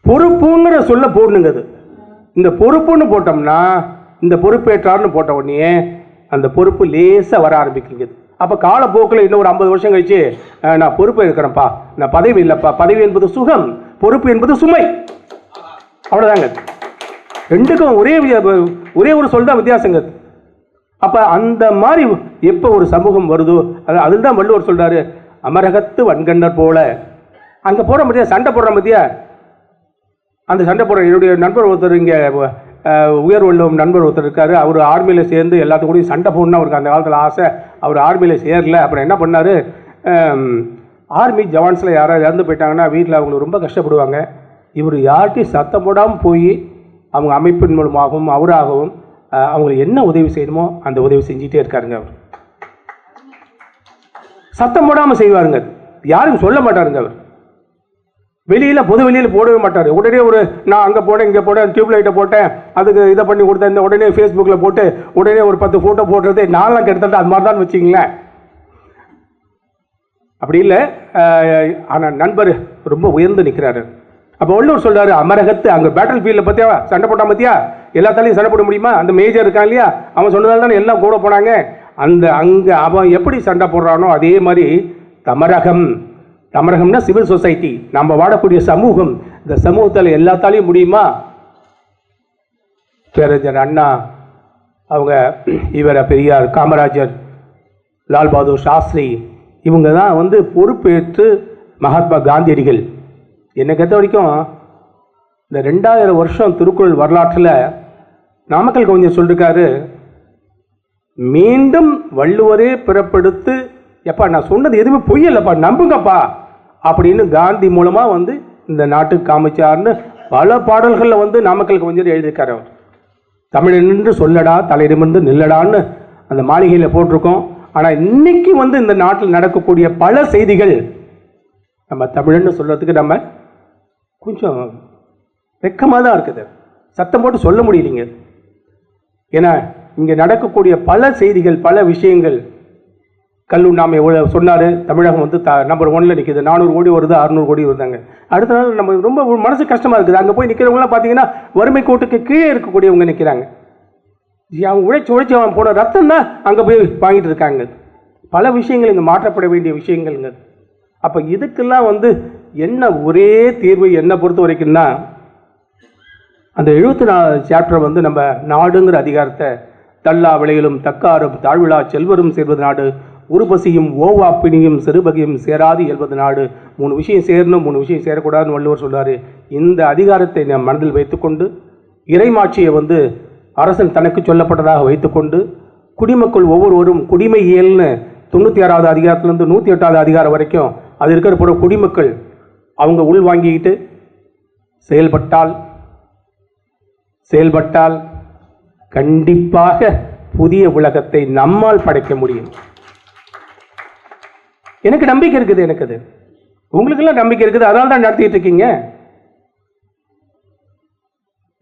பொறுப்புங்கிற சொல்ல போடணுங்க. இந்த பொறுப்புன்னு போட்டோம்னா, இந்த பொறுப்பேற்றார்னு போட்ட உடனே அந்த பொறுப்பு லேசாக வர ஆரம்பிக்குங்க. அப்போ காலப்போக்கில் இன்னும் ஒரு 50 வருஷம் கழிச்சு, நான் பொறுப்பு இருக்கிறேன்ப்பா, நான் பதவி இல்லைப்பா. பதவி என்பது சுகம், பொறுப்பு என்பது சுமை, அவ்வளோதாங்க. 2க்கும் ஒரே ஒரு சொல் தான் வித்தியாசங்க. அப்போ அந்த மாதிரி எப்போ ஒரு சமூகம் வருதோ, அதில் தான் வள்ளுவர் சொல்கிறாரு, அமரகத்து வன்கண்ணர் போல. அங்கே போட முடியாது, சண்டை போடுற மத்தியா, அந்த சண்டை போடுற என்னுடைய நண்பர் ஒருத்தர் இங்கே உயர்வள்ளுவம் நண்பர் ஒருத்தர் இருக்கார். அவர் ஆர்மியில் சேர்ந்து எல்லாத்துக்கூடையும் சண்டை போடணும் அவருக்கு அந்த காலத்தில் ஆசை. அவர் ஆர்மியில் சேரல. அப்புறம் என்ன பண்ணார், ஆர்மி ஜவான்ஸில் யாராவது இறந்து போயிட்டாங்கன்னா வீட்டில் அவங்க ரொம்ப கஷ்டப்படுவாங்க. இவர் யார்கிட்டையும் சத்தம் போடாமல் போய் அவங்க அமைப்பின் மூலமாகவும் அவராகவும் அவங்களுக்கு என்ன உதவி செய்யணுமோ அந்த உதவி செஞ்சுட்டே இருக்காருங்க. அவர் சத்தம் போடாமல் செய்வாருங்க. யாருக்கும் சொல்ல மாட்டாருங்க. அவர் வெளியில் பொது வெளியில் போடவே மாட்டார். உடனே நான் அங்கே போனேன் இங்கே போனேன் டியூப்லைட்டை போட்டேன் அதுக்கு இதை பண்ணி கொடுத்தேன் இந்த உடனே ஃபேஸ்புக்கில் போட்டு உடனே ஒரு 10 ஃபோட்டோ போடுறது நான்லாம் கிட்டத்தட்ட அது மாதிரி தான் வச்சிங்களேன். அப்படி இல்லை. ஆனால் நண்பர் ரொம்ப உயர்ந்து நிற்கிறாரு. அப்போ வள்ளுவர் சொல்றாரு, அமரகத்து அங்கே பேட்டில் ஃபீல்டில் பற்றியா சண்டை போட்டால் பற்றியா எல்லாத்தாலையும் சண்டை போட முடியுமா? அந்த மேஜர் இருக்கான் இல்லையா, அவன் சொன்னதால் தானே எல்லாம் கூட போனாங்க. அங்கே அவன் எப்படி சண்டை போடுறானோ அதே மாதிரி தமிழகம்னா சிவில் சொசைட்டி, நம்ம வாழக்கூடிய சமூகம். இந்த சமூகத்தில் எல்லாத்தாலையும் முடியுமா? பேரறிஞர் அண்ணா அவங்க, இவரை பெரியார், காமராஜர், லால் பகதூர் சாஸ்திரி, இவங்க தான் பொறுப்பேற்று மகாத்மா காந்தியடிகள். என்னை கேட்ட வரைக்கும் இந்த 2000 வருஷம் திருக்குறள் வரலாற்றில் நாமக்கல் கவிஞர் சொல்லியிருக்காரு, மீண்டும் வள்ளுவரே பிறப்பெடுத்து எப்பா நான் சொன்னது எதுவுமே பொய்யல்லப்பா நம்புங்கப்பா அப்படின்னு காந்தி மூலமாக இந்த நாட்டுக்கு காமிச்சார்னு பல பாடல்களில் நாமக்கல் கவிஞர் எழுதியிருக்காரு. அவர் தமிழன் என்று சொல்லடா தலையிடமிருந்து நில்லடான்னு அந்த மாளிகையில் போட்டிருக்கோம். ஆனால் இன்னைக்கு இந்த நாட்டில் நடக்கக்கூடிய பல செய்திகள் நம்ம தமிழன்னு சொல்கிறதுக்கு நம்ம கொஞ்சம் வெக்கமாக தான் இருக்குது. சத்தம் போட்டு சொல்ல முடியலைங்க. ஏன்னா இங்கே நடக்கக்கூடிய பல செய்திகள் பல விஷயங்கள், கல்லுண்ணாமை சொன்னார், தமிழகம் நம்பர் 1ல் நிற்கிது, 400 கோடி வருது 600 கோடி வருதாங்க. அடுத்த நாள் நம்ம ரொம்ப மனசு கஷ்டமாக இருக்குது. அங்கே போய் நிற்கிறவங்களாம் பார்த்தீங்கன்னா வறுமை கோட்டுக்கு கீழே இருக்கக்கூடியவங்க நிற்கிறாங்க. அவங்க உழைச்சி அவன் போன ரத்தம் தான் அங்கே போய் வாங்கிட்டு இருக்காங்க. பல விஷயங்கள் இங்கே மாற்றப்பட வேண்டிய விஷயங்கள்ங்க. அப்போ இதுக்கெல்லாம் என்ன ஒரே தீர்வு என்னை பொறுத்த வரைக்கும்னா, அந்த 74 சாப்டர் நம்ம நாடுங்கிற அதிகாரத்தை தள்ளா விளையிலும் தக்காரும் தாழ்விழா செல்வரும் சேர்வது நாடு, உருபசியும் ஓவா பிணியும் சிறுபகையும் சேராது இயல்வது நாடு. 3 விஷயம் சேரணும் 3 விஷயம் சேரக்கூடாதுன்னு வள்ளுவர் சொல்றாரு. இந்த அதிகாரத்தை நாம் மனதில் வைத்துக்கொண்டு இறைமாட்சியை அரசன் தனக்கு சொல்லப்பட்டதாக வைத்துக்கொண்டு குடிமக்கள் ஒவ்வொருவரும் குடிமை இயல்னு 96வது அதிகாரத்திலிருந்து 108வது அதிகாரம் வரைக்கும் அது இருக்கிற குடிமக்கள் அவங்க உள் வாங்கிக்கிட்டு செயல்பட்டால் கண்டிப்பாக புதிய உலகத்தை நம்மால் படைக்க முடியும். எனக்கு நம்பிக்கை இருக்குது. எனக்கு உங்களுக்கெல்லாம் நம்பிக்கை இருக்குது, அதனால தான் நடத்திட்டு இருக்கீங்க.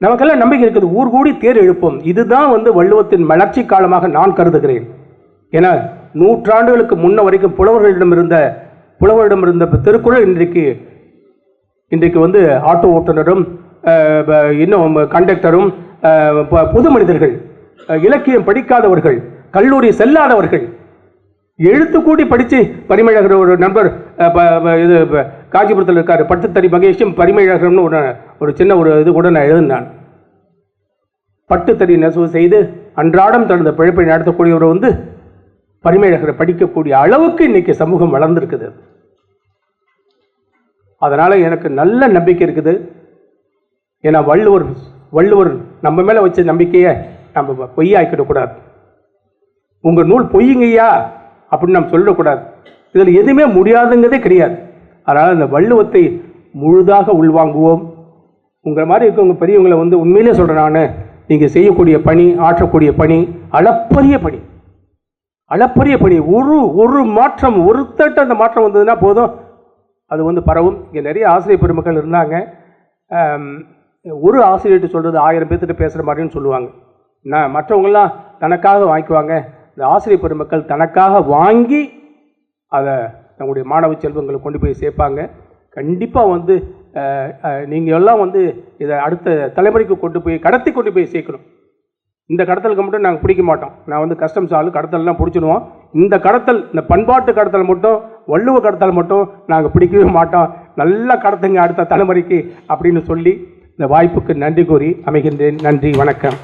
நமக்கெல்லாம் நம்பிக்கை இருக்குது. ஊர் கூடி தேர் எழுப்போம். இதுதான் வள்ளுவத்தின் வளர்ச்சி காலமாக நான் கருதுகிறேன். ஏன்னா நூற்றாண்டுகளுக்கு முன்ன வரைக்கும் புலவர்களிடம் இருந்த திருக்குறள் இன்றைக்கு ஆட்டோ ஓட்டுநரும் இன்னும் கண்டக்டரும் பொது மனிதர்கள், இலக்கியம் படிக்காதவர்கள், கல்லூரி செல்லாதவர்கள், எழுத்து கூடி படித்து பரிமேழகர் ஒரு நண்பர் இது காஞ்சிபுரத்தில் இருக்கார், பட்டுத்தறி மகேஷும் பரிமேழகர்னு ஒரு சின்ன இது கூட நான் எழுதினான். பட்டுத்தறி நெசவு செய்து அன்றாடம் தனது பிழைப்பை நடத்தக்கூடியவர் பரிமேழகரை படிக்கக்கூடிய அளவுக்கு இன்னைக்கு சமூகம் வளர்ந்துருக்குது. அதனால எனக்கு நல்ல நம்பிக்கை இருக்குது. ஏன்னா வள்ளுவர் நம்ம மேல வச்ச நம்பிக்கையை நம்ம பொய்யாக்கிடக்கூடாது. உங்க நூல் பொய்யுங்கய்யா அப்படின்னு நம்ம சொல்லக்கூடாது. இதில் எதுவுமே முடியாதுங்கிறதே கிடையாது. அதனால் இந்த வள்ளுவத்தை முழுதாக உள்வாங்குவோம். உங்களை மாதிரி இருக்கவங்க பெரியவங்களை உண்மையிலே சொல்கிறேன் நான், நீங்கள் செய்யக்கூடிய பணி, ஆற்றக்கூடிய பணி அளப்பரிய பணி. ஒரு மாற்றம், ஒருத்தட்ட அந்த மாற்றம் வந்ததுன்னா போதும், அது பரவும். இங்கே நிறைய ஆசிரியர் பெருமக்கள் இருந்தாங்க. ஒரு ஆசிரியர்கிட்ட சொல்கிறது 1000 பேர்த்திட்ட பேசுகிற மாதிரின்னு சொல்லுவாங்க. மற்றவங்களாம் தனக்காக வாங்கிக்குவாங்க. இந்த ஆசிரியர் பெருமக்கள் தனக்காக வாங்கி அதை நம்முடைய மாணவ செல்வங்களை கொண்டு போய் சேர்ப்பாங்க. கண்டிப்பாக நீங்கள் எல்லாம் இதை அடுத்த தலைமுறைக்கு கடத்தி கொண்டு போய் சேர்க்கணும். இந்த கடத்தலுக்கு மட்டும் நாங்கள் பிடிக்க மாட்டோம். நான் கஸ்டம்ஸ் ஆளு, கடத்தல்லாம் பிடிச்சிடுவோம். இந்த பண்பாட்டு கடத்தல் மட்டும், வள்ளுவ கடத்தல் மட்டும் நாங்கள் பிடிக்கவே மாட்டோம். நல்லா கடத்துங்க அடுத்த தலைமுறைக்கு அப்படின்னு சொல்லி இந்த வாய்ப்புக்கு நன்றி கூறி அமைகின்றேன். நன்றி, வணக்கம்.